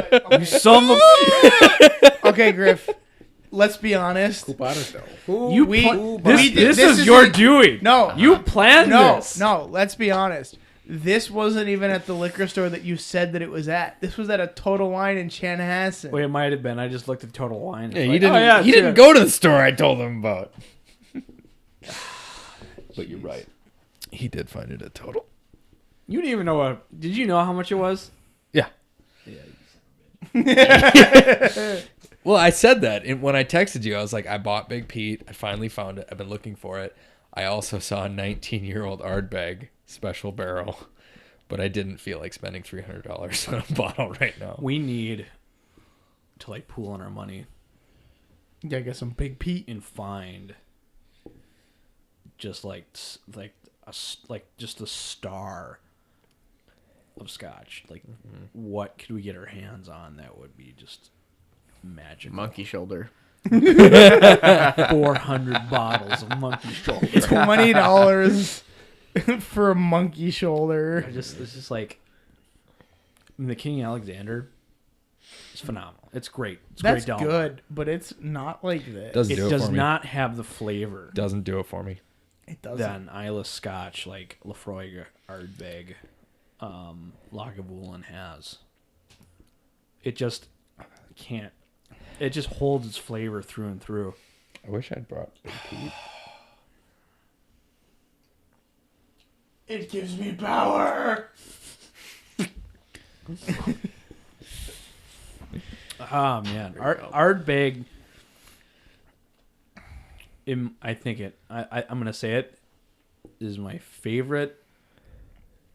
but, okay. Some of Okay, Griff. Let's be honest. you. We- This this is your isn't- doing. No, You planned this. No. Let's be honest. This wasn't even at the liquor store that you said that it was at. This was at a Total Wine in Chanhassen. Wait, it might have been. I just looked at Total Wine. It's Yeah, like, he didn't. oh, yeah, he it's didn't here. go to the store I told him about. But you're right. He did find it at Total. You didn't even know what. Did you know how much it was? Yeah. Yeah. Well, I said that and when I texted you. I was like, I bought Big Pete. I finally found it. I've been looking for it. I also saw a 19-year-old Ardbeg special barrel, but I didn't feel like spending $300 on a bottle right now. We need to like pool in our money Yeah, get some Big Pete. and find just like just a star of Scotch. Like, what could we get our hands on that would be just magical? Monkey shoulder. 400 bottles of monkey shoulder. $20 for a monkey shoulder. It's just like the King Alexander is phenomenal. It's great. It's That's great. Delmar. good, but it's not like this. Doesn't It do it does for me. not have the flavor Doesn't do it for me. It doesn't. that an Islay Scotch like Lafroig, Ardbeg, Lagavulin has. It just can't. It just holds its flavor through and through. I wish I'd brought Big Pete. It gives me power. Oh man, Ardbeg. I think I'm gonna say it is my favorite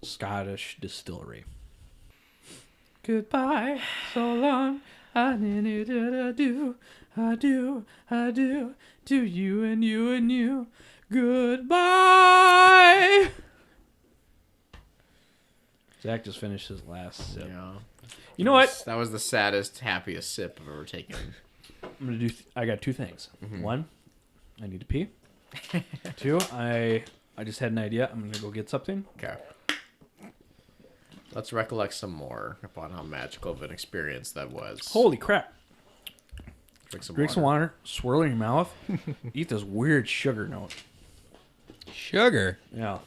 Scottish distillery. Goodbye, so long. I need it. I do to you and you and you. Goodbye. Zach just finished his last sip. Yeah. You know what? That was the saddest, happiest sip I've ever taken. I'm gonna do. I got two things. One, I need to pee. Two, I just had an idea. I'm gonna go get something. Okay. Let's recollect some more about how magical of an experience that was. Holy crap! Drink some Water, swirl in your mouth, eat this weird sugar note. Sugar. Yeah,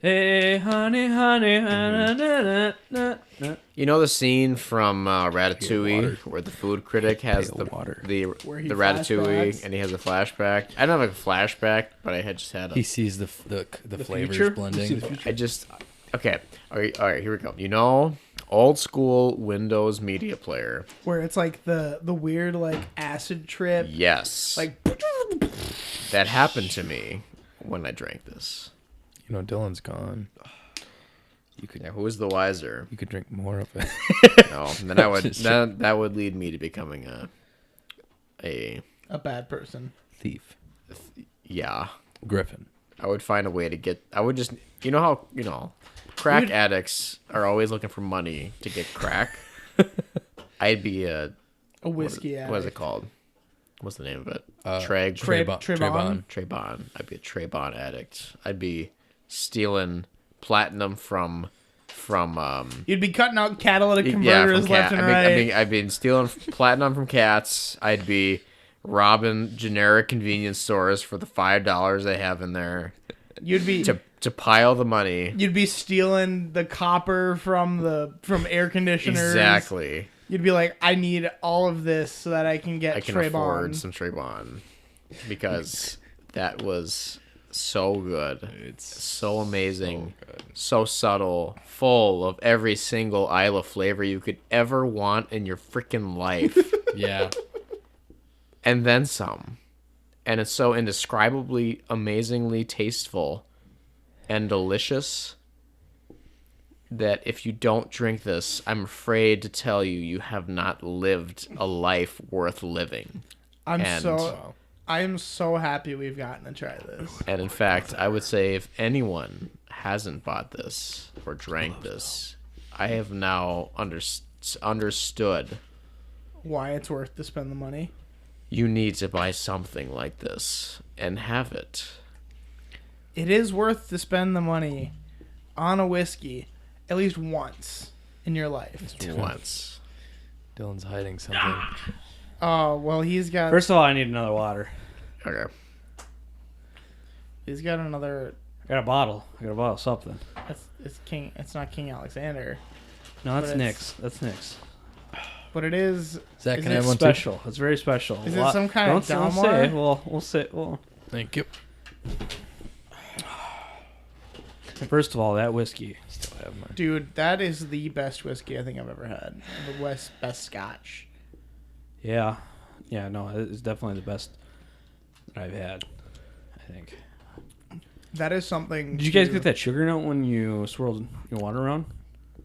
Hey, honey, honey. Na, na, na, na, na. You know the scene from Ratatouille where the food critic has the water. Where he Ratatouille flashbacks. and he has a flashback. I don't have a flashback, but I had just had a. He sees the flavors future? blending. You see the future? I just okay. All right, here we go. You know, old school Windows Media Player. Where it's like the weird like acid trip. Yes, Like that happened to me when I drank this. You know, Dylan's gone. You could Yeah, who is the wiser? you could drink more of it. No, then I would Just that would lead me to becoming a a bad person. Thief. yeah. Griffin. I would find a way to get. I would just how crack Dude. addicts are always looking for money to get crack. I'd be A whiskey addict. what is it called? What's the name of it? Trayvon. Trayvon. I'd be a Trayvon addict. I'd be stealing platinum from You'd be cutting out catalytic from converters left and right. I'd be stealing platinum from cats. I'd be robbing generic convenience stores for the $5 they have in there You'd be to pile the money. You'd be stealing the copper from air conditioners. Exactly. You'd be like, I need all of this so that I can get I can Trayvon. afford some Trayvon because that was so good. It's So amazing. so good. So subtle, full of every single Isla flavor you could ever want in your freaking life. Yeah. And then some. And it's so indescribably, amazingly tasteful and delicious that if you don't drink this, I'm afraid to tell you, you have not lived a life worth living. I And- am so happy we've gotten to try this. And in fact, I would say if anyone hasn't bought this or drank this, I have now understood Why it's worth to spend the money. you need to buy something like this and have it. It is worth to spend the money on a whiskey at least once in your life. Once. Dylan's hiding something. Oh, well, he's got First of all, I need another water. Okay. another. I got a bottle of something. It's not King Alexander, No, that's But it's- Nick's. That's Nick's. but it is. Zach, Is can I it have one too? Special. It's very special. Is it some kind of don't Dalmar? say. We'll say. Well, Thank you. first of all, that whiskey. Still have mine. Dude, that is the best whiskey I think I've ever had. The best Scotch. Yeah. Yeah. No, it's definitely the best that I've had. I think. That is something. Did you guys get that sugar note when you swirled your water around?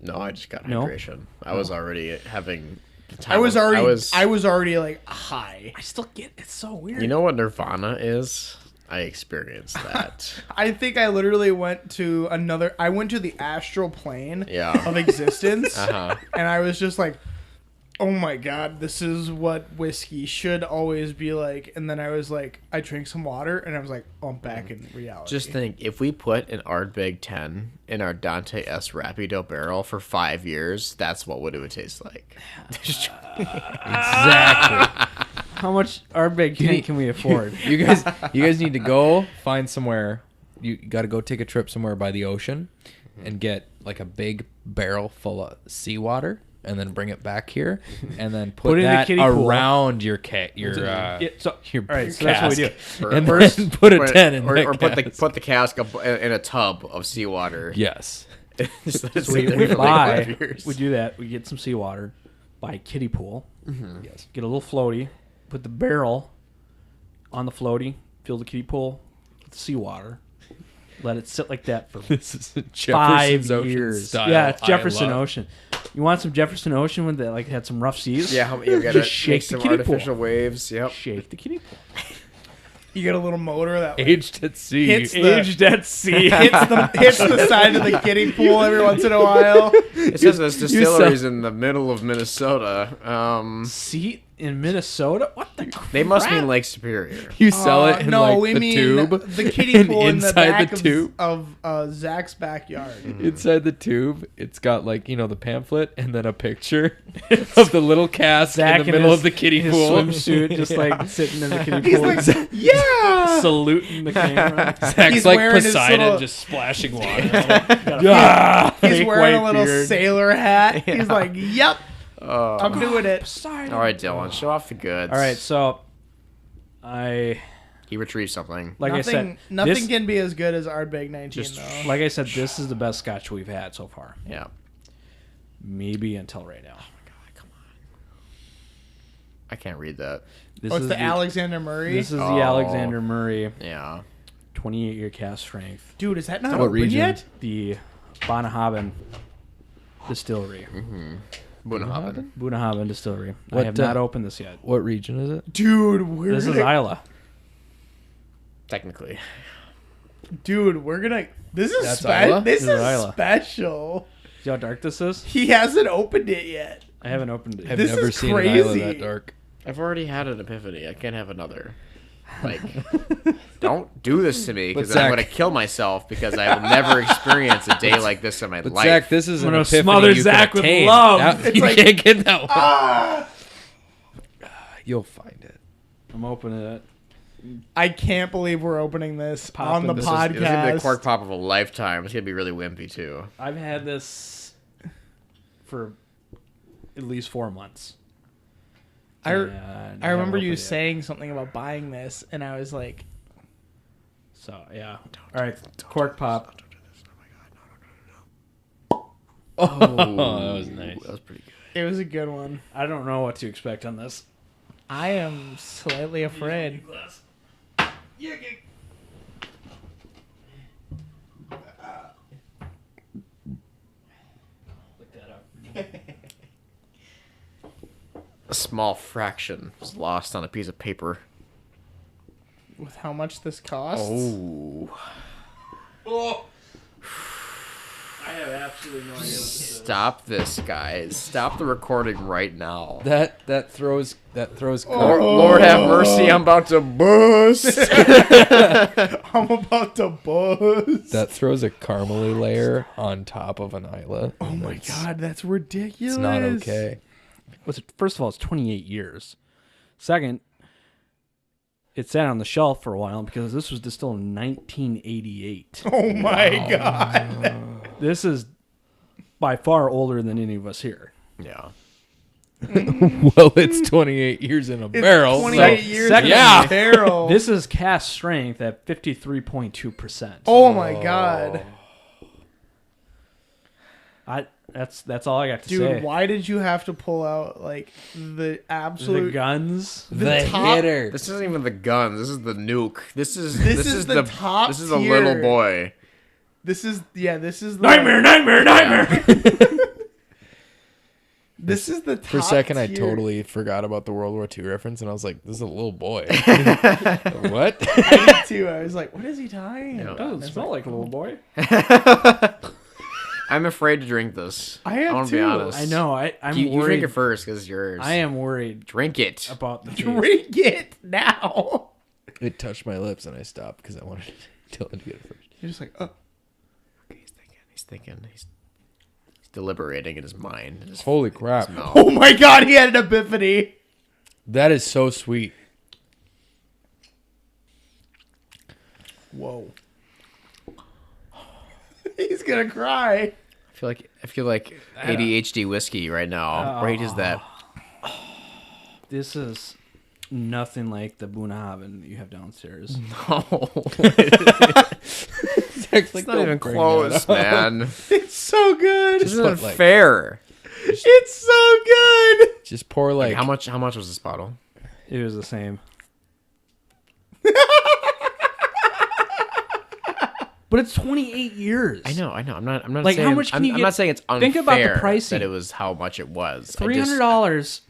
No, I just got No? hydration. I was already having the time I was of- already like high. I still get. It's so weird. You know what Nirvana is? I experienced that. I think I literally went to I went to the astral plane Yeah. of existence, Uh-huh. and I was just like, oh my god, this is what whiskey should always be like. And then I was like, I drank some water, and I was like, oh, I'm back in reality. Just think, if we put an Ardbeg 10 in our Dante S. Rapido barrel for 5 years, that's what it would taste like. Exactly. How much Ardbeg can we afford? you guys need to go find somewhere. You got to go take a trip somewhere by the ocean and get like a big barrel full of seawater and then bring it back here and then put in the that kiddie pool. around your Yeah, so, your all right, so that's what we do. cask. And then put a 10 in that or cask. put the cask up in a tub of seawater. Yes. Just let it So sit there we for like 5 buy. years. We do that. We get some seawater, buy a kiddie pool. Yes. Get a little floaty. Put the barrel on the floaty. Fill the kiddie pool with seawater. Let it sit like that for This is a 5 Jefferson's Ocean years. style. Yeah, it's Jefferson Isla. Ocean. You want some Jefferson Ocean when they like had some rough seas? Yeah, you gotta Just shake make the some kiddie artificial pool. waves. Yep. Shake the kiddie pool. you get a little motor that like, Aged at sea. Hits the- Aged at sea. hits the side of the kiddie pool every once in a while. It says this distillery's in the middle of Minnesota. See, in Minnesota? What the crap? They must mean Lake Superior. You sell it in we the mean tube. the kiddie pool in the inside back the tube. of Zach's backyard. Inside the tube, it's got the pamphlet and then a picture of the little cask Zach in the middle of the kiddie his pool. swimsuit, just like sitting in the kiddie He's pool, like, yeah. saluting the camera. Zach's He's like wearing his Poseidon, little- just splashing water. He's Fake wearing a white little beard. sailor hat. He's like, yep, I'm doing it. Sorry. All right, Dylan, show off the goods. All right, so He retrieved something. like I said, nothing this, can be as good as Ardbeg 19, Just- though. like I said, this is the best Scotch we've had so far. Yeah. Maybe until right now. I can't read that. This It's is the Alexander Murray. This is the Oh. Alexander Murray Yeah. 28-year cast strength. Dude, is that not What open region? yet? The Bonahaben Distillery. Bunnahabhain. Bonahaben Distillery. I What, have not opened this yet. What region is it? Dude, we're This is gonna, Isla. Technically. we're gonna. This is That's Isla? this This is is Isla. special. See how dark this is? He hasn't opened it yet. I haven't opened it. I've This never is seen an Isla crazy. that dark. I've already had an epiphany. I can't have another. Like, don't do this to me because But I'm Zach- going to kill myself because I will never experience a day like this in my But life. Zach, this is I'm an gonna epiphany smother you Zach can with attain. love. That- It's you like- can't get that one. Ah! You'll find it. I'm opening it. I can't believe we're opening this Popping on the this This is going to be the podcast. cork pop of a lifetime. It's going to be really wimpy, too. I've had this for at least 4 months. I And I remember haven't you opened it yet. saying something about buying this, and I was like, So, yeah. All right, cork pop. Oh, that was nice. That was pretty good. it was a good one. I don't know what to expect on this. I am slightly afraid. Look that up. A small fraction was lost on a piece of paper. With how much this costs? Oh. I have absolutely no idea what this is. Stop this, guys. Stop the recording right now. That throws. Lord have mercy, I'm about to bust. I'm about to buzz. That throws a caramely layer on top of an Isla. Oh my god, that's ridiculous. It's not okay. First of all, it's 28 years. Second, it sat on the shelf for a while because this was distilled in 1988. Oh my god. This is by far older than any of us here. Yeah. Well, it's 28 years in a barrel. 28 so- years second- in Yeah. a barrel. This is cast strength at 53.2%. Oh my god. That's all I got to Dude, say. why did you have to pull out like the absolute The guns. the top- hitter. This isn't even the guns. This is the nuke. This is the top This is the tier. little boy. This is the Nightmare. This is the top For a second, I tier. totally forgot about the World War II reference, and I was like, "This is a little boy." What? I did too. I was like, what is he talking Yeah. about? Doesn't And it's smell like a little boy. I'm afraid to drink this. I am want to be too. honest. I know. I'm You worried. drink it first because it's yours. I am worried Drink it. about the taste. Drink it now. It touched my lips, and I stopped because I wanted Dylan to get it first. You're just like, oh. Okay, he's thinking. He's deliberating in his mind. In his, Holy in his crap! mouth. Oh my god, he had an epiphany. That is so sweet. Whoa. He's gonna cry. I feel like ADHD whiskey right now. How great is that? This is nothing like the Boonhaven that you have downstairs. No. It's It's not even close, man. It's so good. This isn't put, like- fair. It's so good. Just pour like How much was this bottle? It was the same. But it's 28 years. I know. I'm not Like, saying, how much can I'm, you I'm get- not saying it's unfair. Think about the pricing. That it was how much it was. $300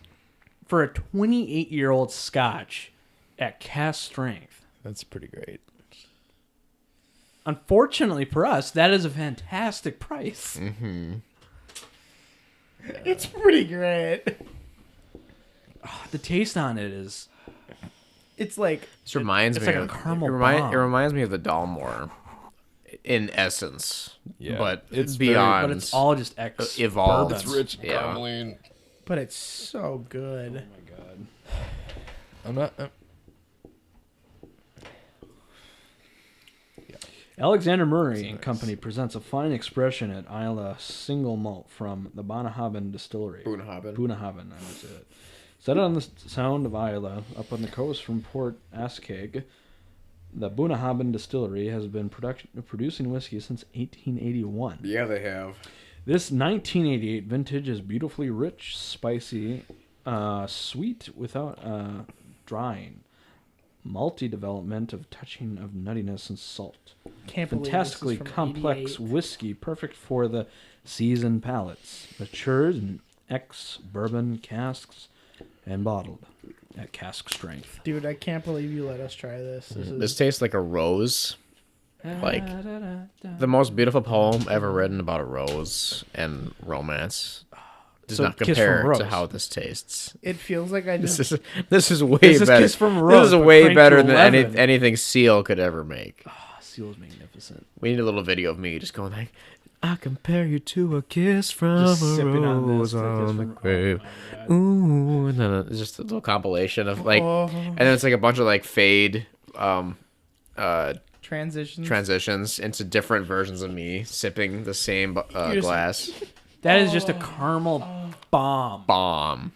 for a 28-year-old Scotch at cast strength. That's pretty great. Unfortunately for us, that is a fantastic price. It's pretty great. The taste on it is It's like This reminds it's me like a of caramel it bomb. reminds me of the Dalmore in essence. Yeah. But It's it's very- beyond. but it's all just ex evolved. bourbons. It's rich and Yeah. carameline. but it's so good. Oh my god. I'm not. Alexander Murray and Company presents a fine expression at Isla single malt from the Bunnahabhain Distillery. Bunnahabhain, I would say it. Set on the sound of Isla, up on the coast from Port Askaig, the Bunnahabhain Distillery has been producing whiskey since 1881. Yeah, they have. This 1988 vintage is beautifully rich, spicy, sweet without drying. Malty development of touching of nuttiness and salt. Can't believe this is Fantastically from complex 88. whiskey, perfect for the seasoned palates. Matured in ex-bourbon casks and bottled at cask strength. Dude, I can't believe you let us try this. This tastes like a rose. Like the most beautiful poem ever written about a rose and romance does So, not Kiss from a compare Rose. to how this tastes. It feels like I just This is way This is better. Kiss from a This Rose, is but way cranked better to than 11. anything Seal could ever make. Seal's magnificent. We need a little video of me just going like, I compare you to a kiss from Just a sipping on rose this. on the Kiss from- grave. oh my God. Ooh, and then it's just a little compilation of like, and then it's like a bunch of like fade transitions. transitions into different versions of me sipping the same just- glass. That is just a caramel bomb. Bomb.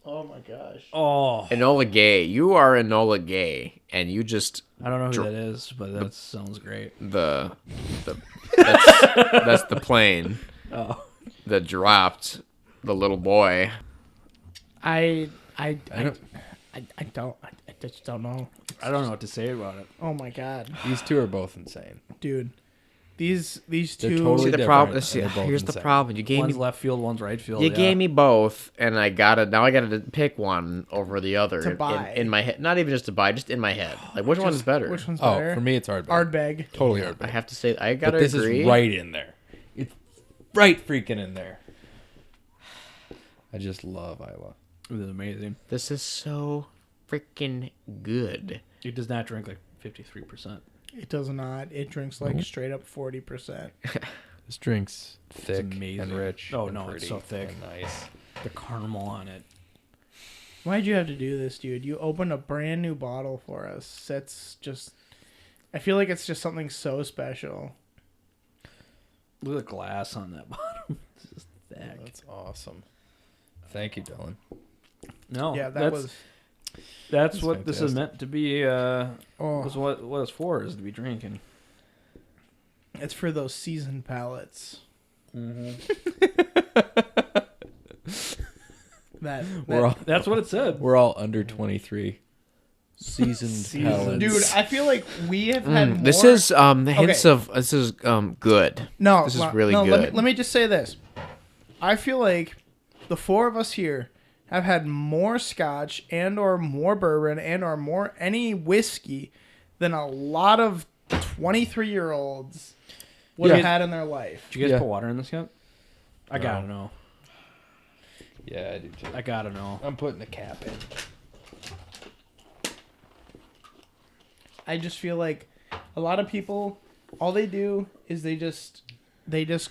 Oh my gosh. Oh, Enola Gay. You are Enola Gay, and you just I don't know who that is, but that sounds great. the that's the plane Oh, that dropped the little boy. I don't- just don't know. I don't know what to say about it. Oh my god, These two are both insane. dude. These They're two. totally See, the different, problem. and See, they're both here's the insane. problem. You gave One's me left field, one's right field. You yeah. gave me both, and now I gotta pick one over the other To buy. in my head. Not even just to buy, just in my head. Like which one is better? Which one's Oh, better? for me, it's hardbag. Ardbeg. Totally I hardbag. have to say I But gotta this agree. is right in there. It's right freaking in there. I just love Isla. It was amazing. This is so freaking good. It does not drink like 53%. It does not. It drinks like straight up 40%. This drink's thick amazing. and rich. Oh, and no, it's pretty so thick. and nice. The caramel on it. Why'd you have to do this, dude? You opened a brand new bottle for us. That's just. I feel like it's just something so special. Look at the glass on that bottom. It's just thick. That's awesome. Thank you, Dylan. No, Yeah, that's That's what this is fantastic. meant to be. Oh, Was what it's for is to be drinking. it's for those seasoned palates. We're all, That's what it said. we're all under 23. Seasoned palates. Dude, I feel like we have had more. This is hints Okay. of this is good. No, This is well, really no, good. Let me just say this. I feel like the four of us here have had more scotch and or more bourbon and or more any whiskey than a lot of 23-year-olds would have Yeah. had in their life. Did you guys Yeah. put water in this yet? I gotta know. Yeah, I do too. I gotta know. I'm putting the cap in. I just feel like a lot of people, all they do is they just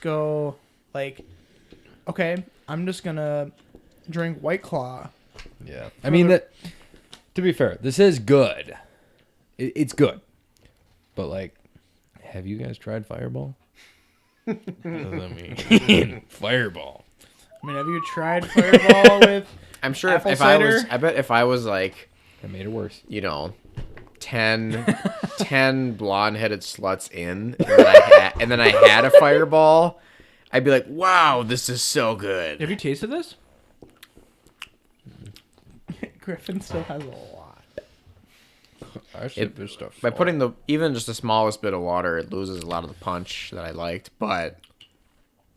go like, okay, I'm just gonna drink White Claw. Yeah. I mean, that. To be fair, this is good. It's good. But, like, have you guys tried Fireball? What does that mean? Fireball. I mean, have you tried Fireball with? I'm sure Apple if I was, cider? I bet if I was like, That made it worse. 10 blonde-headed sluts in, and then I had a Fireball, I'd be like, wow, this is so good. Have you tasted this? Griffin still has a lot. I should this stuff. By putting even just the smallest bit of water, it loses a lot of the punch that I liked, but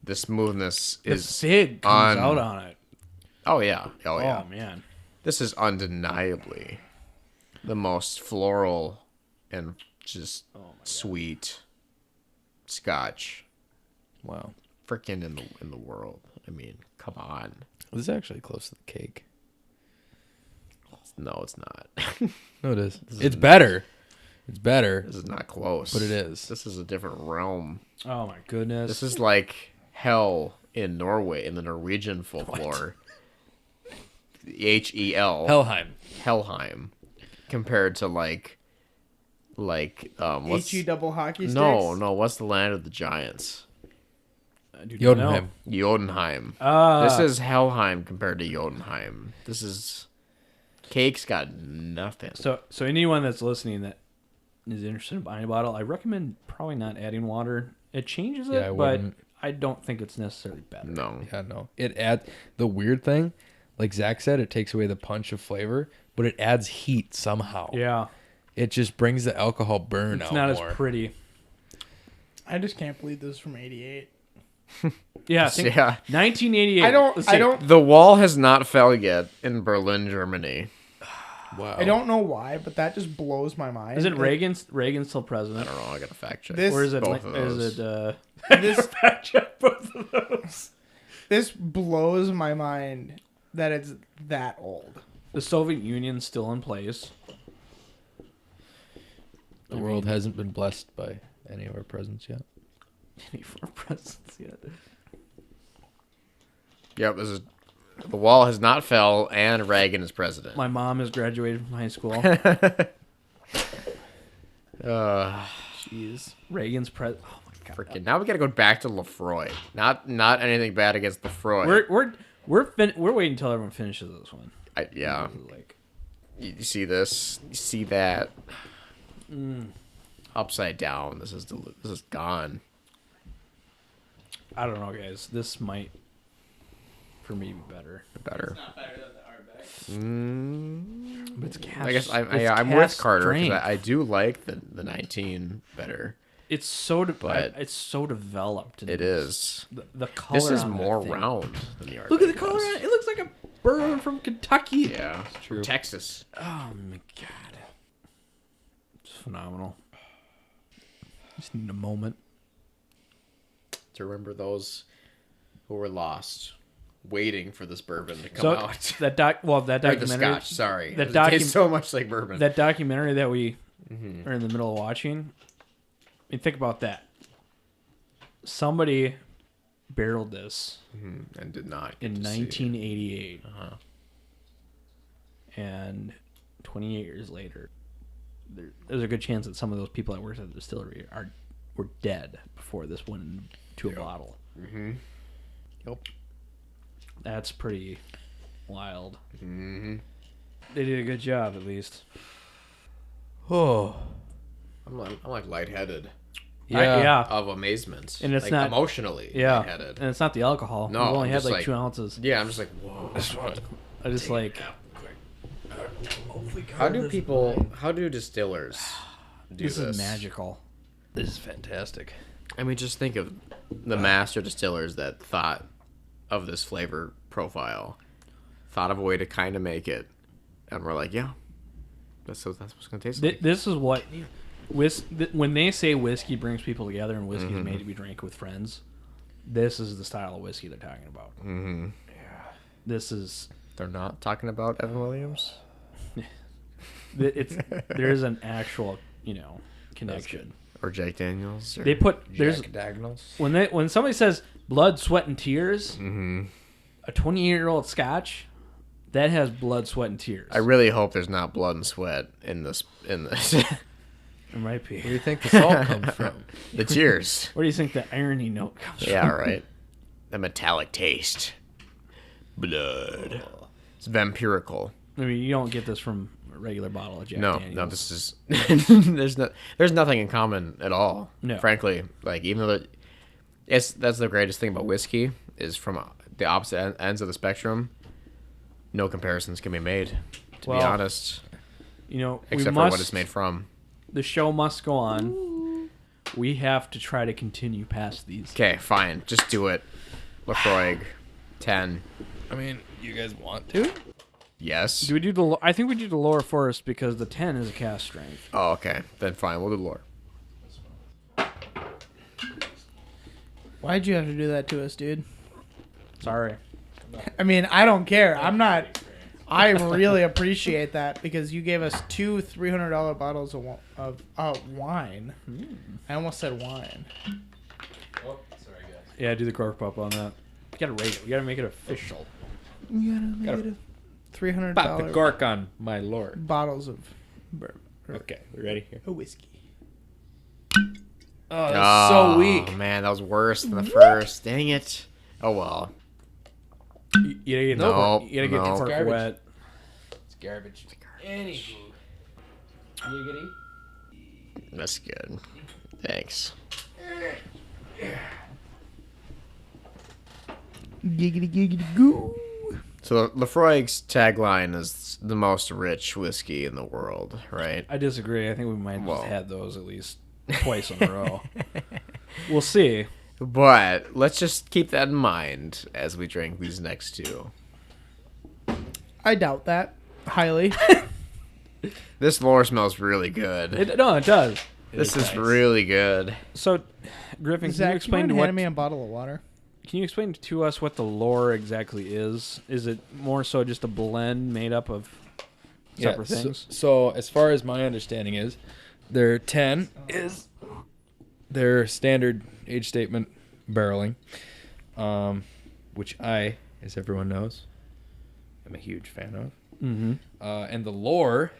the smoothness The is fig comes out on it. Oh yeah. Oh man. This is undeniably the most floral and just sweet scotch Wow. freaking in the world. I mean, come on. This is actually close to the cake. No, it's not. No, it is. It's better. It's better. This is not close. But it is. This is a different realm. Oh my goodness. This is like hell in Norway, in the Norwegian folklore. Hel. Helheim. Helheim. Compared to like what's HE double hockey sticks? no, what's the land of the giants? I do not know. Jotunheim. Jotunheim. This is Helheim compared to Jotunheim. This is Cake's got nothing. So anyone that's listening that is interested in buying a bottle, I recommend probably not adding water. It changes it, Yeah, I but wouldn't. I don't think it's necessarily better. No. Yeah, no. It adds the weird thing, like Zach said, it takes away the punch of flavor, but it adds heat somehow. Yeah. It just brings the alcohol burn It's out not more. as pretty. I just can't believe this is from 88. Yeah, I think Yeah. 1988. I Let's see. don't The wall has not fell yet in Berlin, Germany. Wow. I don't know why, but that just blows my mind. Is it Reagan's still I president? don't know. I got to fact check. This- Or is it both of those. is it This fact check both of those? this blows my mind that it's that old. The Soviet Union's still in place. The world hasn't been blessed by any of our presidents yet. Any for presidents yet? Yep, this is the wall has not fell, and Reagan is president. My mom has graduated from high school. Jeez, Reagan's president. Oh my god. Freaking! Now we got to go back to Lefroy. Not anything bad against Lefroy. We're waiting until everyone finishes this one. Yeah. Like, You see this? You see that? Upside down. This is gone. I don't know, guys. This might, for me, be better. Better. Not better than the Ardbeg. But it's cast, I guess it's I'm with cast Carter strength. because I do like the 19 better. It's so But- it's so developed. and It is. the color. This is on that more thing. round than the Ardbeg. Look at the color was. on it. It looks like a bourbon from Kentucky. Yeah, true. Texas. Oh my god. It's phenomenal. Just need a moment. To remember those who were lost, waiting for this bourbon to come So out. that Or the documentary. Scotch. Sorry, that it docu- tastes so much like bourbon. That documentary that we are in the middle of watching. I mean, think about that. Somebody barreled this And did not get in to see it. 1988, and 28 years later, there's a good chance that some of those people that worked at the distillery were dead before this went into a bottle. Yep. That's pretty wild. Mm-hmm. They did a good job, at least. Oh. I'm like lightheaded Yeah. of amazement. And it's like not- emotionally Yeah. lightheaded. And it's not the alcohol. No, We've only I'm had just like like- 2 ounces. Yeah, I'm just like, whoa. I just like. How do distillers do This this? is magical. This is fantastic. I mean, just think of the master distillers that thought of this flavor profile, thought of a way to kind of make it, and we're like, yeah, that's what it's gonna taste like. This is what when they say whiskey brings people together and whiskey is made to be drank with friends. This is the style of whiskey they're talking about. Mm-hmm. Yeah. This is They're not talking about Evan Williams. there's an actual connection. Or Jack Daniels. Or... They put there's Jack Dagnalls. when somebody says blood, sweat, and tears, Mm-hmm. a 28-year-old Scotch that has blood, sweat, and tears. I really hope there's not blood and sweat in this. It might be. Where do you think the salt comes from? The tears. Where do you think the irony note comes from? Yeah, right. The metallic taste. Blood. It's vampirical. I mean, you don't get this from a regular bottle of Jack Daniels. No, this is there's nothing in common at all. No. Frankly, like even though that's the greatest thing about whiskey is from the opposite ends of the spectrum. No comparisons can be made. To be Well, honest, except for what it's made from. The show must go on. We have to try to continue past these. Okay, fine, just do it. Lefroy, 10. I mean, you guys want to? Yes. Do we do the? I think we do the lower first because the 10 is a cast strength. Oh, okay. Then fine, we'll do lore. Why'd you have to do that to us, dude? Sorry. I mean, I don't care. I'm not I really appreciate that because you gave us two $300 bottles of wine. I almost said wine. Oh, sorry, guys. Yeah, do the cork pop on that. We gotta rate it. We gotta make it official. You gotta make it a $300 Pop the cork on, my lord. bottles of bourbon. Okay, we ready here? A whiskey. Oh, that's so weak. Man, that was worse than the first. Dang it. Oh well. You gotta get the No. cork Garbage. wet. It's garbage. Anywho. Giggity. That's good. Thanks. Giggity giggity goo. So Lafroig's tagline is the most rich whiskey in the world, right? I disagree. I think we might have Well. just had those at least twice in a row. We'll see. But let's just keep that in mind as we drink these next two. I doubt that highly. This lore smells really good. It does. This is nice. really good. So, Griffin, can Zach, you explain you to mind what? handing me a bottle of water? Can you explain to us what the lore exactly is? Is it more so just a blend made up of separate things? So, as far as my understanding is, their 10 is their standard age statement barreling, which I, as everyone knows, am a huge fan of. Mm-hmm. And the lore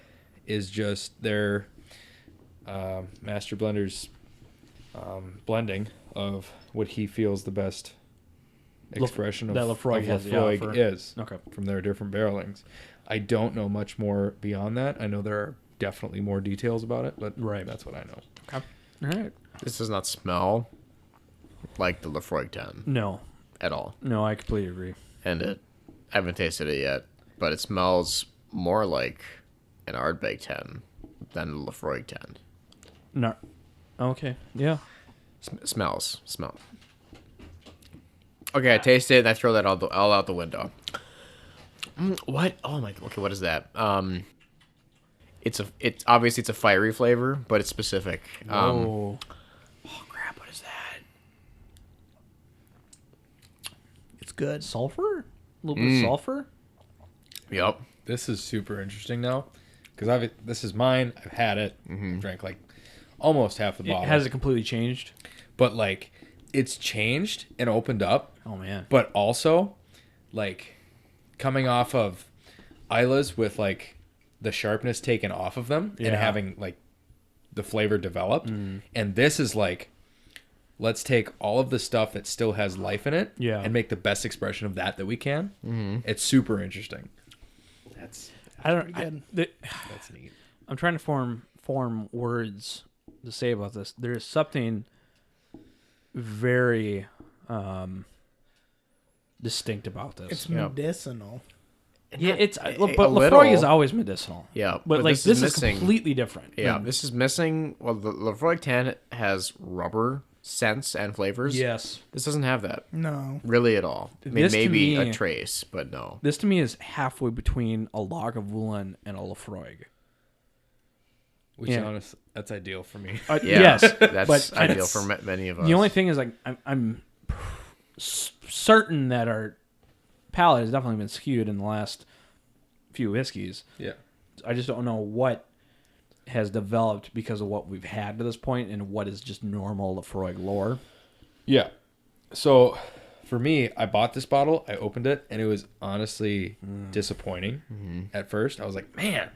is just their master blender's blending of what he feels the best expression that of Lafroig has to Lafroig offer. is Okay. from their different barrelings. I don't know much more beyond that. I know there are definitely more details about it, but Right. that's what I know. All right. This does not smell like the Lafroig 10 No, at all. no, I completely agree. And I haven't tasted it yet, but it smells more like an Ardbeg 10 than the Lafroig 10. No. Okay. Yeah. Smells. Okay, I taste it and I throw that all out the window. What? Oh my. Okay, what is that? It's obviously it's a fiery flavor, but it's specific. Oh. Oh crap! What is that? It's good. Sulfur? A little bit of sulfur? Yep. This is super interesting now because this is mine. I've had it. Drank like almost half the bottle. Has it completely changed? But like it's changed and opened up. Oh man. But also, like, coming off of Isla's with, like, the sharpness taken off of them and Yeah. having, like, the flavor develop. And this is, like, let's take all of the stuff that still has life in it Yeah. and make the best expression of that we can. It's super interesting. That's I don't. Pretty that's neat. I'm trying to form words to say about this. There's something very distinct about this. It's Yep. medicinal. Yeah, it's a but little. Lafroig is always medicinal. Yeah, but like this is missing. completely different. Yeah, this is missing. Well, the Lafroig 10 has rubber scents and flavors. Yes. This doesn't have that No. really at all. I mean, This to maybe me- a trace, but no. This to me is halfway between a Lagavulin and a Lafroig. Which, Yeah. honestly, that's ideal for me. Yeah, Yes, that's but ideal it's- for many of us. The only thing is, like, I'm certain that our palate has definitely been skewed in the last few whiskeys. Yeah. I just don't know what has developed because of what we've had to this point and what is just normal Lafroig lore. Yeah. So for me, I bought this bottle, I opened it, and it was honestly disappointing at first. I was like, man,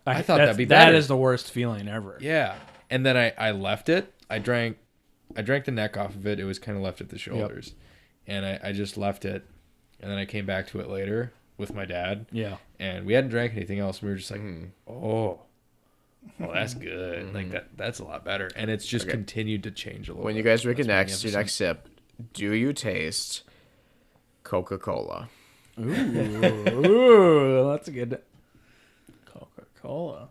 I thought that'd be That better. is the worst feeling ever. yeah. And then I left it. I drank the neck off of it. It was kind of left at the shoulders. And I just left it. And then I came back to it later with my dad. Yeah. And we hadn't drank anything else. We were just like, oh, well, that's good. Like that's a lot better. And it's just continued to change a little when bit. you guys drink it That's next, your next sip, do you taste Coca-Cola? Ooh, that's a good. Coca-Cola.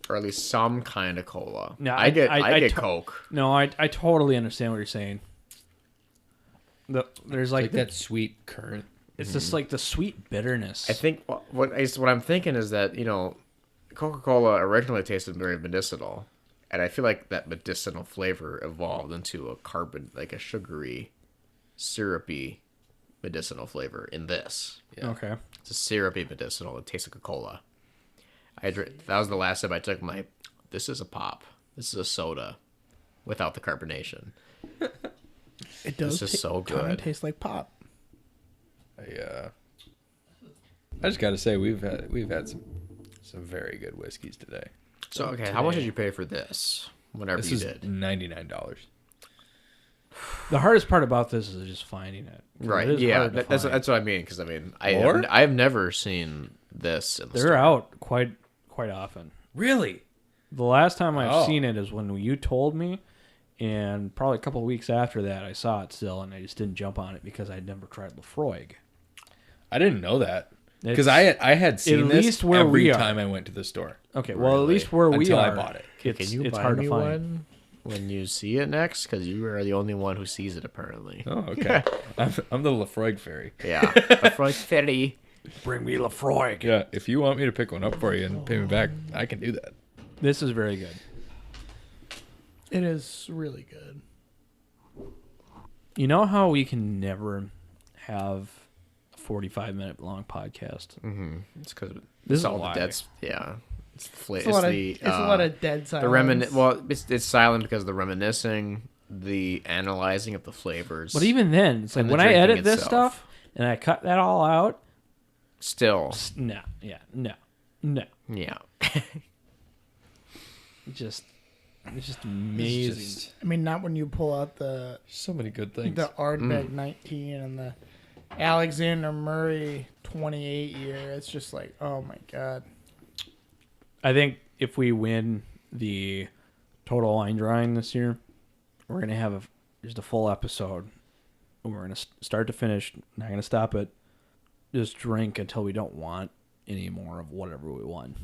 Or at least some kind of cola. No, I get I Coke. No, I totally understand what you're saying. There's like like that sweet current. it's just like the sweet bitterness. I think what I'm thinking is that, Coca-Cola originally tasted very medicinal, and I feel like that medicinal flavor evolved into a carbon, like a sugary, syrupy medicinal flavor in this. Yeah. Okay. It's a syrupy medicinal. It tastes like a cola. That was the last sip I took. This is a pop. This is a soda without the carbonation. It does. This is so Kind of good. tastes like pop. I just got to say we've had some very good whiskeys today. So okay, how much did you pay for this? Whenever This you is did. $99. The hardest part about this is just finding it. Right. It is Yeah. hard to That's find. what I mean. Because More? I've never seen this in the They're store. out quite often. Really? The last time I've Oh. seen it is when you told me, and probably a couple of weeks after that I saw it still, and I just didn't jump on it because I'd never tried Lefroy. I didn't know that. Because It's- I had seen at this least where every we are. time I went to the store. Okay, well, at Really? least where we Until are, I bought it. It's, Can you it's buy hard me to find. one when you see it next? Because you are the only one who sees it, apparently. Oh, okay. I'm the Lefroy fairy. Yeah. Lefroy Ferry. Bring me Lefroy. Yeah, if you want me to pick one up for you and pay me back, I can do that. This is very good. It is really good. You know how we can never have a 45-minute long podcast? Mm-hmm. It's because This is all why. the dead's yeah. It's the It's a lot of dead silence. It's silent because of the reminiscing, the analyzing of the flavors. But even then, it's like And the when I drinking edit this itself. stuff and I cut that all out, still, no. yeah. It's just amazing. Just I mean, not when you pull out the so many good things. Ardbeg 19 and the Alexander Murray 28 year. It's just like, oh my god. I think if we win the total wine drawing this year, we're gonna have just a full episode. We're gonna start to finish. Not gonna stop it. Just drink until we don't want any more of whatever we won.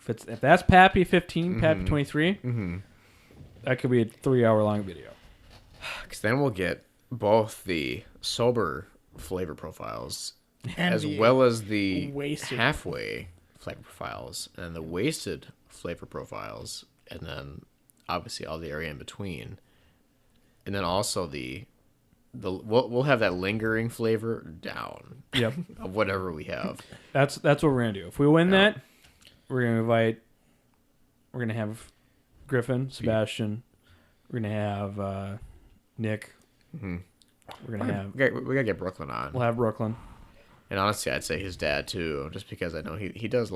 If that's Pappy 15, Pappy 23, that could be a 3-hour long video. Because then we'll get both the sober flavor profiles And as the well as the wasted. halfway flavor profiles and the wasted flavor profiles, and then obviously all the area in between, and then also we'll have that lingering flavor down Yep. of whatever we have. That's what we're gonna do. If we win Yeah. that, we're gonna have Griffin, Sebastian. We're gonna have Nick. Mhm. We're gonna have. We gotta get Brooklyn on. We'll have Brooklyn. And honestly, I'd say his dad too, just because I know he does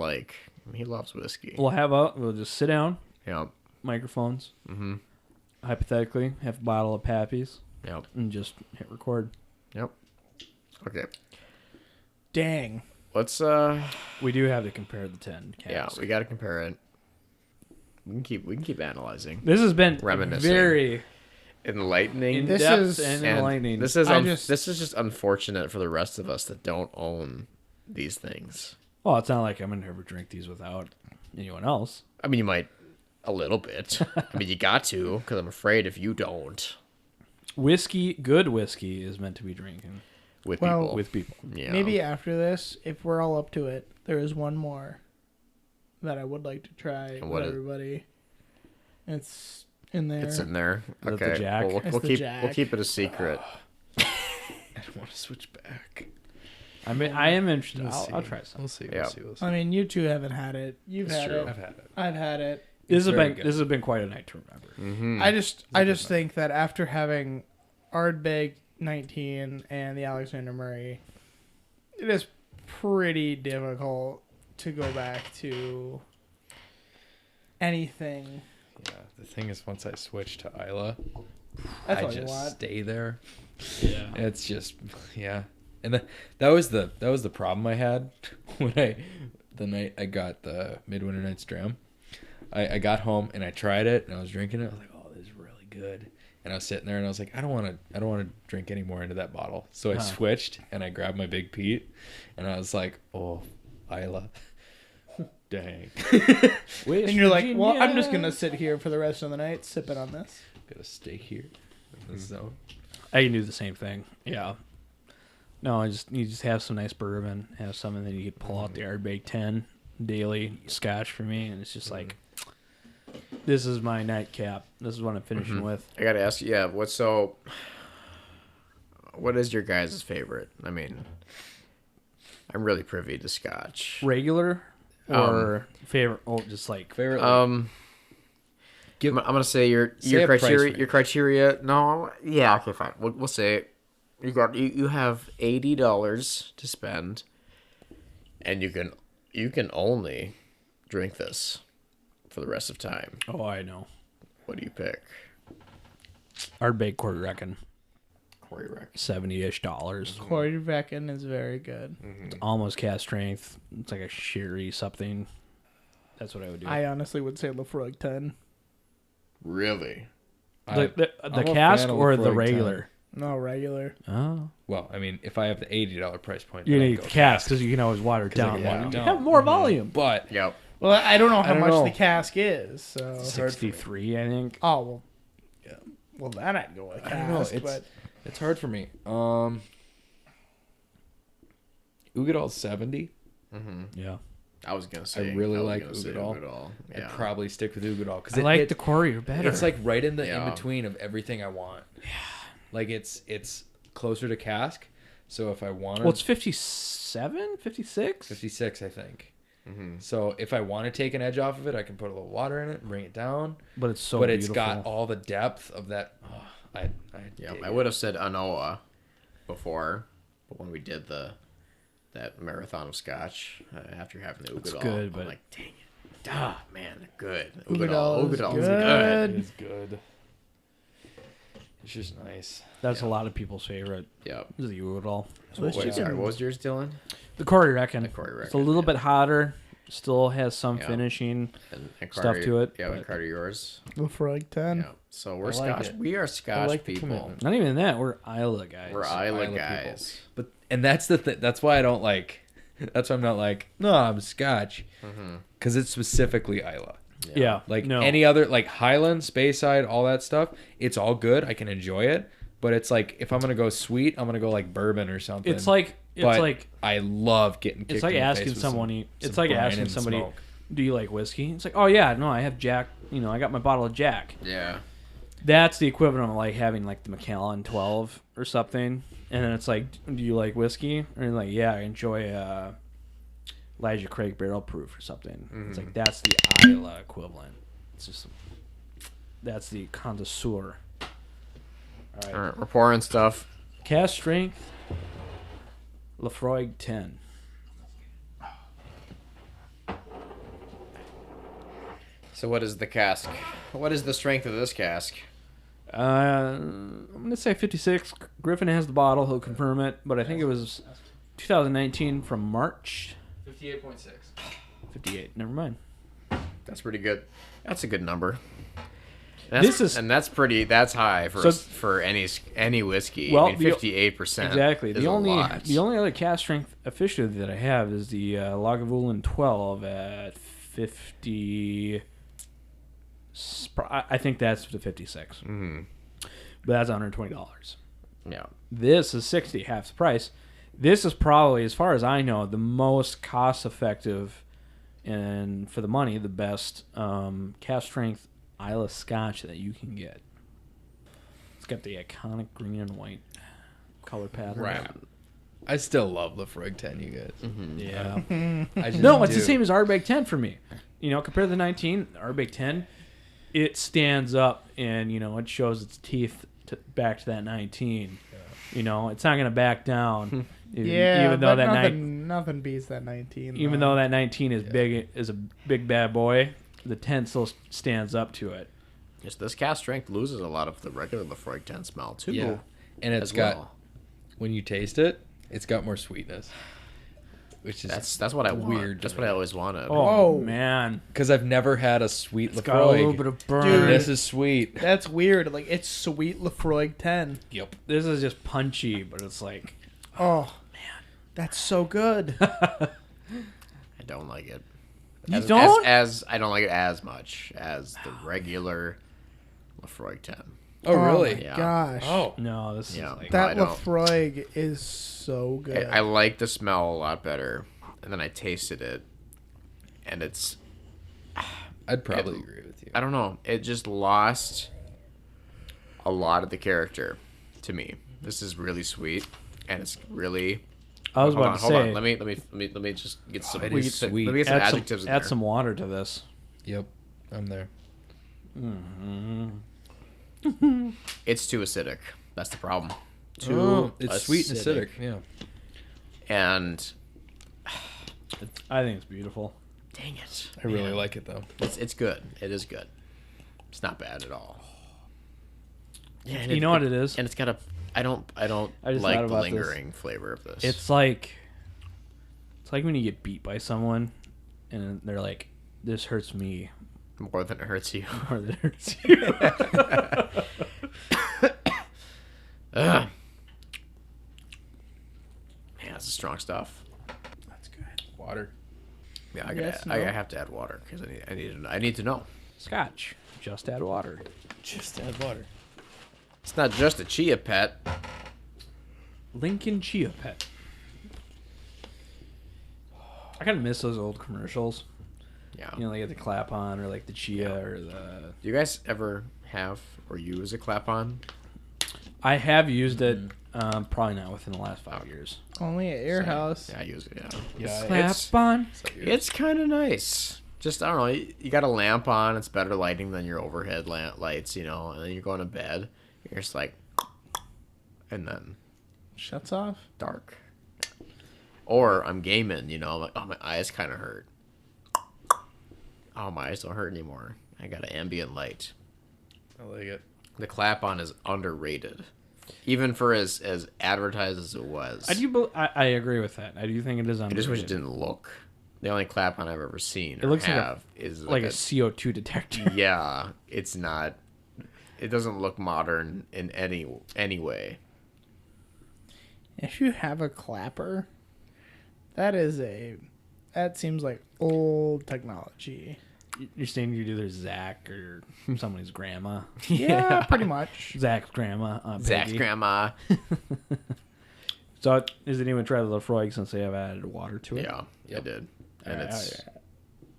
he loves whiskey. We'll just sit down, Yep. microphones. Mm-hmm. Hypothetically, have a bottle of Pappies Yep. and just hit record. Yep. Okay. Dang. Let's We do have to compare the 10 yeah, casks. we gotta compare it. We can keep analyzing. This has been Reminiscing. very Enlightening. in This depth is- and And enlightening. this is I this is just unfortunate for the rest of us that don't own these things. Well, it's not like I'm gonna ever drink these without anyone else. I mean, you might a little bit. I mean, you got to, because I'm afraid if you don't Good whiskey, is meant to be drinking with Well, people. with people. Yeah. Maybe after this, if we're all up to it, there is one more that I would like to try And with what is- everybody. It's in there. It's in there. Is it the Okay. Jack? Well, It's we'll the keep Jack. it a secret. I don't want to switch back. I am interested. We'll see. I'll try some. We'll see. Yeah. We'll see. I mean, you two haven't had it. You've It's had true. it. I've had it. I've had it. This very has been quite a night to remember. Mm-hmm. I just think that after having Ardbeg 19 and the Alexander Murray, it is pretty difficult to go back to anything. Yeah. The thing is, once I switch to Isla, That's I all you just want. stay there. Yeah. It's just yeah, and that was the problem I had when the night I got the Midwinter Night's Dram. I got home and I tried it and I was drinking it. I was like, oh, this is really good. And I was sitting there and I was like, I don't want to drink any more into that bottle. So I switched and I grabbed my Big Pete and I was like, oh, Isla, dang, And you're like, well, I'm just gonna sit here for the rest of the night sipping on this. gotta stay here in the zone. I can do the same thing. Yeah. No, you just have some nice bourbon, have some, and then you could pull out the Ardbeg 10 daily Scotch for me, and it's just like, this is my nightcap. This is what I'm finishing with. I gotta ask you, yeah. What What is your guys' favorite? I mean, I'm really privy to Scotch. Regular or favorite? Oh, just like Favorite. I'm gonna say your Say a price criteria. range. Your criteria. No, yeah, okay, fine. We'll say you have $80 to spend, and you can only drink this for the rest of time. Oh, I know. What do you pick? Ardbeg Quarter Reckon. Corey Reck. $70-ish. Corey Reckon is very good. It's almost cast strength. It's like a sherry something. That's what I would do. I honestly would say Lafroig 10. Really? The I'm a cask fan of or the Lafroig regular? No, regular. Oh. Well, I mean, if I have the $80 price point, You then I'd need go the cask because you can always water it 'Cause I down. can water it You down. have more volume. But Yep. Well, I don't know how don't much know. the cask is. So 63, I think. Oh well. Yeah. Well, then I'd go with I don't know. cask. It's hard for me. Ugadal 70. Yeah. I was gonna say. I really was like gonna say Ugadal. Yeah. I'd probably stick with Ugadal because I like the Corey better. It's like right in the Yeah. in between of everything I want. Yeah. Like it's closer to cask. So if I want Well, it's 57, 56? 56, I think. So if I want to take an edge off of it, I can put a little water in it and bring it down. But it's so but beautiful. it's got all the depth of that. Oh, I Yeah, dig I it. would have said Anoa before, but when we did that marathon of Scotch after having the Ugadal, It's good, I'm but- like, dang it, man, they're good. Ugadal is Ugadal's good. It is good. It's just nice. That's a lot of people's favorite. Yep. Is the Udall. Wait, sorry, what was yours, Dylan? The Corey Reckon. Corey It's a Reckon, little yeah. bit hotter. Still has some Yeah. finishing. And Stuff Carter, to it, Yeah, and but- Carter, yours. Lafroig 10. Yeah. So we're I like Scotch. it. We are Scotch like the people. commitment. Not even that. We're Isla guys. We're Isla Isla people. guys. And that's the thing. That's why I don't like. That's why I'm not like. No, I'm Scotch. Because it's specifically Isla. Yeah. Like no. any other, like Highland, Speyside, all that stuff. It's all good. I can enjoy it. But it's like if I'm gonna go sweet, I'm gonna go like bourbon or something. It's like But I love getting. it's kicked like in the asking face with someone. some It's like brine asking and somebody, smoke. "Do you like whiskey?" It's like, "Oh yeah, no, I have Jack. You know, I got my bottle of Jack." Yeah. That's the equivalent of like having like the Macallan 12 or something, and then it's like, "Do you like whiskey?" And you're like, "Yeah, I enjoy Elijah Craig Barrel Proof or something." It's like that's the Isla equivalent. It's just that's the connoisseur. All All right, right, we're pouring stuff. cast strength. Lafroig 10. So what is the cask? What is the strength of this cask? I'm gonna say 56. Griffin has the bottle. He'll confirm it, but I think it was 2019 from March. 58.6. 58. Never mind. That's pretty good. That's a good number. That's high for any whiskey. Well, I mean, 58%. Exactly. Is The a only lot. other cast strength officially that I have is the Lagavulin 12 at 50. I think that's the 56. Mm-hmm. But that's $120. Yeah. This is 60, half the price. This is probably, as far as I know, the most cost effective and for the money, the best cast strength Isla Scotch that you can get. It's got the iconic green and white color pattern. Right. I still love Lafroig 10, you guys. Yeah. I just No, it's the do. same as Ardbeg 10 for me. You know, compared to the 19, Ardbeg 10, it stands up and, you know, it shows its teeth back to that 19. You know, it's not going to back down. Yeah, even though but that nothing beats that 19. even though that 19 is a big bad boy, the 10 still stands up to it. Yes, this cast strength loses a lot of the regular Lafroig 10 smell too. Yeah. And it's as got, well. when you taste it, it's got more sweetness. Which is That's what I want. weird. That's what I always wanted. Oh, Whoa. man. because I've never had a sweet It's got a little Lafroig. bit of burn. Dude. This is sweet. That's weird. Like, it's sweet Lafroig 10. Yep. This is just punchy, but it's like, Oh, man. That's so good. I don't like it. You don't? As I don't like it as much as the regular Lafroig 10. Oh, really? my Yeah. gosh. Oh. no, this Yeah. is like, That I don't. Lafroig is so good. I like the smell a lot better, and then I tasted it, and it's I'd probably agree with you. I don't know. It just lost a lot of the character to me. This is really sweet, and it's really. I was hold about on, to hold say. on. Let me just get some. it is sweet. Let me get some Add adjectives. some, add some water to this. Yep, I'm there. It's too acidic. That's the problem. It's sweet and acidic. Yeah. And I think it's beautiful. dang it, I really like it though. it's good. It is good. It's not bad at all. Yeah, and You know what it is? And it's got a. I don't I just like thought the about lingering flavor of this. It's like when you get beat by someone, and they're like, "This hurts me more than it hurts you. more than it hurts you." Ugh. Yeah, it's strong stuff. That's good. Water. Yeah, I Yes, gotta. no? I have to add water because I need to know. Scotch. Just add water. Just add water. It's not just a chia pet. Lincoln Chia Pet. I kind of miss those old commercials. Yeah. You know, like the clap on or like the chia or the. Do you guys ever have or use a clap-on? I have used it. Probably not within the last 5 years. Only at your Same. house. Yeah, I use it. Yeah. Yeah, Clap on. It's kind of nice. Just I don't know. You got a lamp on. It's better lighting than your overhead lights, you know. And then you're going to bed. You're just like, and then Shuts off. dark. Or I'm gaming, you know. I'm like, oh, my eyes kind of hurt. Oh, my eyes don't hurt anymore. I got an ambient light. I like it. The clap-on is underrated, even for as advertised as it was. I agree with that. I do think it is I underrated. just wish it didn't look. The only clap-on I've ever seen It looks is like a CO2 detector. yeah. It's not. It doesn't look modern in any way. If you have a clapper, that seems like old technology. You're saying you do their Zach or somebody's grandma. Yeah, pretty much. Zach's grandma. Zach's Peggy. grandma. So, has anyone tried the Lafroig since they have added water to it? Yeah, I did, and it's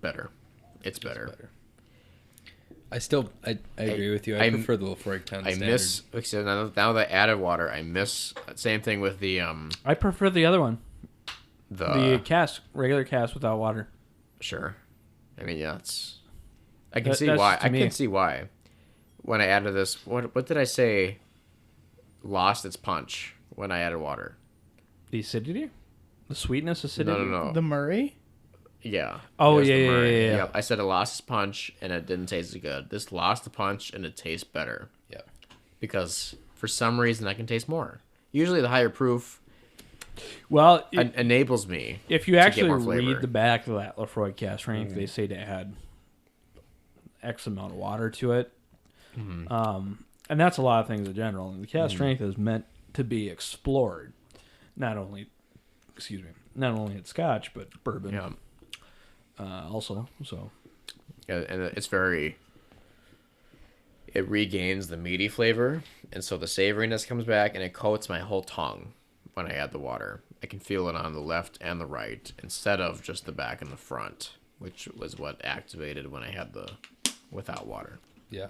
better. It's better. I agree with you. I prefer the Lafroig 10 I standard. miss. Like I said, now that I added water, I miss. Same thing with the I prefer the other one. the The regular cast without water. Sure. I mean, yeah, it's. I can That- see that's why. to I me. can see why. When I added this, what did I say? Lost its punch when I added water. The acidity? The sweetness, acidity? No. The Murray? Yeah. Oh, It was the yeah. Murray. Yep. I said it lost its punch and it didn't taste as good. This lost the punch and it tastes better. Yeah. Because for some reason I can taste more. Usually the higher proof Well, enables me. if you to get actually more flavor. read the back of that Lafroig cast strength, they say to add X amount of water to it. And that's a lot of things in general. And the cast strength is meant to be explored. Not only at Scotch, but bourbon. Yeah. Also, so And it's very. It regains the meaty flavor, and so the savoriness comes back, and it coats my whole tongue when I add the water. I can feel it on the left and the right instead of just the back and the front, which was what activated when I had the without water. Yeah.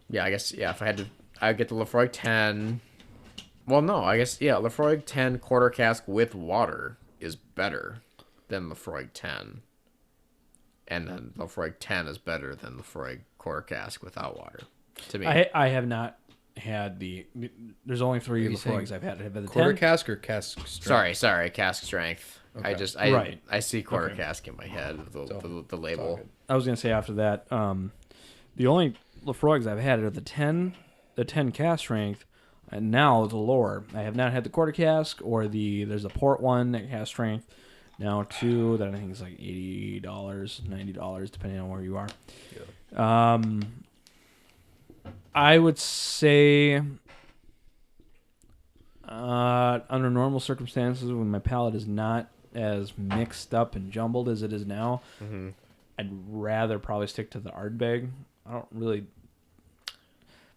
Yeah, I guess if I had to, I'd get the Lafroig 10. Well, no, I guess Lafroig 10 quarter cask with water is better than Lafroig 10. And then Lafroig 10 is better than Lafroig quarter cask without water. To me, I have not had the. There's only 3 Are you saying Lafroigs I've had. I've had the Quarter 10. cask or cask strength? sorry, cask strength. Okay. Right. I see quarter Okay. cask in my head. The all label. good. I was gonna say after that, the only Lafroigs I've had are the 10 cast strength, and now the lower. I have not had the quarter cask or there's a port one that cast strength. Now 2 that I think is like $80, $90 depending on where you are. Yeah. I would say under normal circumstances when my palate is not as mixed up and jumbled as it is now, I'd rather probably stick to the Ardbeg. I don't really.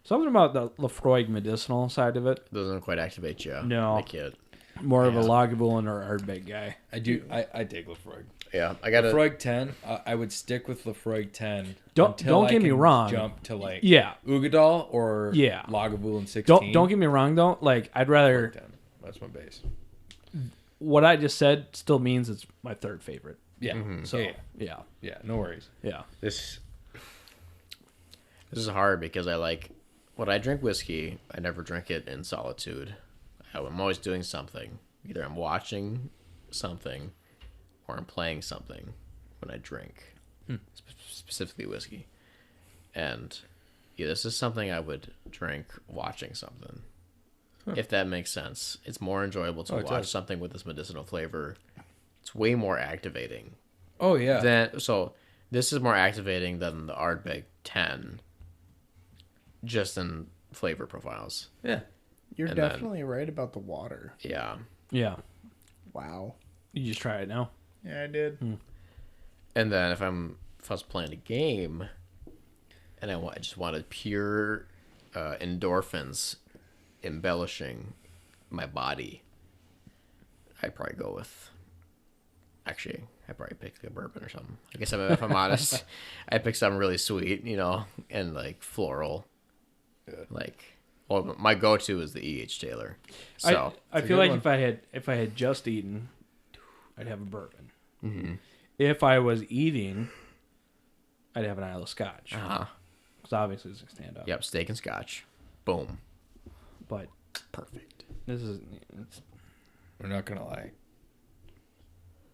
Something about the Lafroig medicinal side of it. Doesn't quite activate you. No. Like it. More of a Lagavulin or Ardbeg guy. I do. I take Lafroig. Yeah, I got Lafroig 10. I would stick with Lafroig 10. Don't until get I me can wrong. Jump to like Yeah. Ugadal or Yeah. Lagavulin 16. Don't get me wrong though. Like I'd rather. Lafroig 10. That's my base. What I just said still means it's my third favorite. Yeah. So yeah. Yeah. No worries. yeah. this is hard because when I drink whiskey, I never drink it in solitude. I'm always doing something. Either I'm watching something or I'm playing something when I drink, specifically whiskey. And yeah, this is something I would drink watching something. If that makes sense. It's more enjoyable to watch something with this medicinal flavor. It's way more activating. Oh yeah. So this is more activating than the Ardbeg 10, just in flavor profiles. Yeah. You're And definitely right about the water. Yeah. Yeah. Wow. You just try it now. Yeah, I did. And then if I was playing a game and I just wanted pure endorphins embellishing my body, I'd probably go with... Actually, I'd probably pick a bourbon or something. I guess if I'm honest, I'd pick something really sweet, and like floral. Well, my go-to is the E.H. Taylor. So I feel like if I had just eaten, I'd have a bourbon. Mm-hmm. If I was eating, I'd have an Isle of Scotch. Because obviously it's a stand up. Yep, steak and scotch. Boom. But Perfect. We're not gonna lie.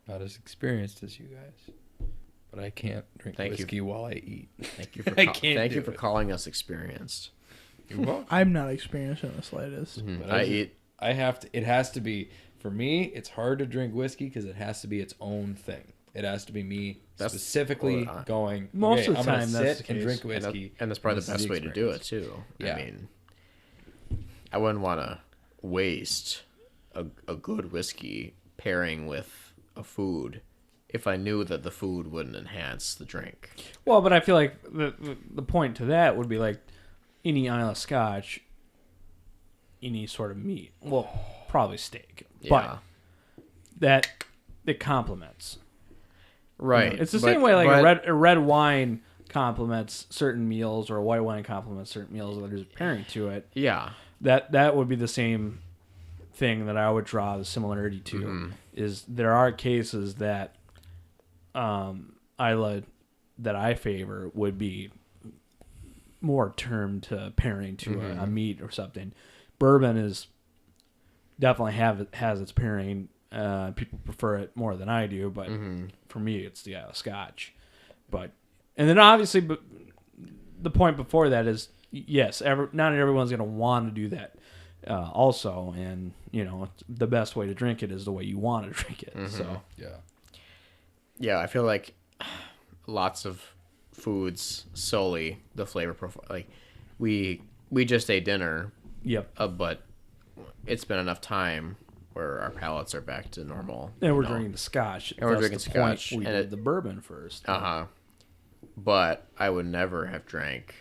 Not as experienced as you guys, but I can't drink whiskey while I eat. Thank you for Thank you for calling us experienced. You're welcome. I'm not experienced in the slightest. Mm-hmm. But I eat. I have to. It has to be for me. It's hard to drink whiskey because it has to be its own thing. It has to be me specifically going. Most of the I'm gonna time, that's sit the and case. drink whiskey, And that's probably this the is best way to do it experience. too. Yeah. I mean, I wouldn't want to waste a good whiskey pairing with a food if I knew that the food wouldn't enhance the drink. well, but I feel like the point to that would be like any Isle of Scotch, any sort of meat. Well, probably steak, Yeah. but that it complements. Right. It's the same way like a red wine complements certain meals, or a white wine complements certain meals. There's a pairing to it. Yeah. That would be the same thing that I would draw the similarity to. Mm-hmm. Is there are cases that Isla that I favor would be more termed to pairing to a meat or something. Bourbon is definitely has its pairing. People prefer it more than I do, but for me, it's the Isle of Scotch. And then obviously, but the point before that is yes, not everyone's going to want to do that. Also, and the best way to drink it is the way you want to drink it. So Yeah, I feel like lots of foods solely the flavor profile. Like we just ate dinner, yep. But it's been enough time where our palates are back to normal. And we're drinking the Scotch. And we're That's drinking the point. Scotch, We and did the bourbon first. But I would never have drank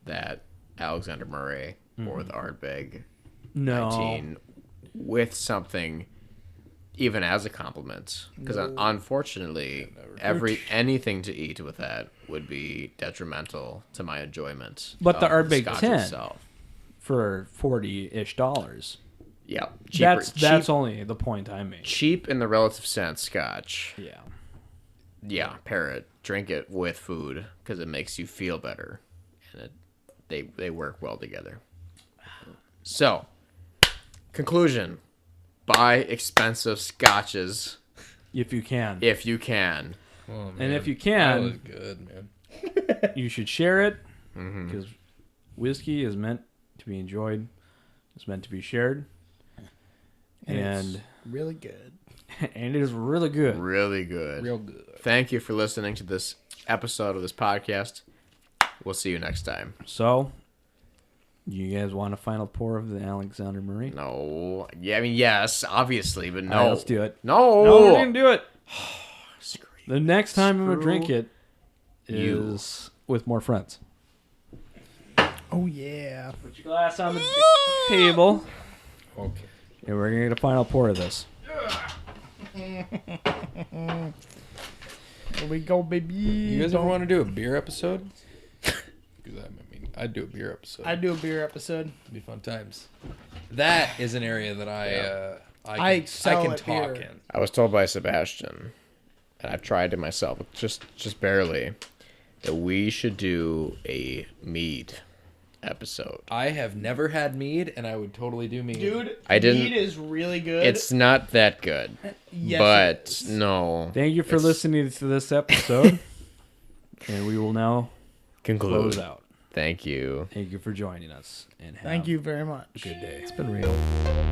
that Alexander Murray or the Ardbeg 19 with something even as a compliment, because unfortunately anything to eat with that would be detrimental to my enjoyment. But the of Ardbeg Scotch 10 itself. for $40-ish. Yeah, That's only the point I made. cheap in the relative sense. Scotch, Yeah. pair it, drink it with food because it makes you feel better, and they work well together. So, conclusion: buy expensive scotches If you can. if you can. Oh, And if you that was can, good, man. you should share it, because whiskey is meant to be enjoyed. It's meant to be shared. And it's really good. and it is really good. Really good. Real good. Thank you for listening to this episode of this podcast. We'll see you next time. So, you guys want a final pour of the Alexander Murray? No. Yeah, I mean, yes, obviously, but no. All right, let's do it. No. No, we're going to do it. Screw The next time I'm going to Screw drink it you. is with more friends. Oh yeah. Put your glass on the table. Okay. And we're going to get a final pour of this. Here we go, baby. You guys ever want to do a beer episode? Because I'd do a beer episode. I'd do a beer episode. It'd be fun times. That is an area that I excel can at talk beer. in. I was told by Sebastian, and I've tried it myself, just barely, that we should do a mead episode. I have never had mead, and I would totally do mead. Dude, I didn't- mead is really good. It's not that good, yes, but it is. no. Thank you for It's- listening to this episode. And we will now Conclude. close out. Thank you. Thank you for joining us. And Thank have you very much. a good day. It's been real.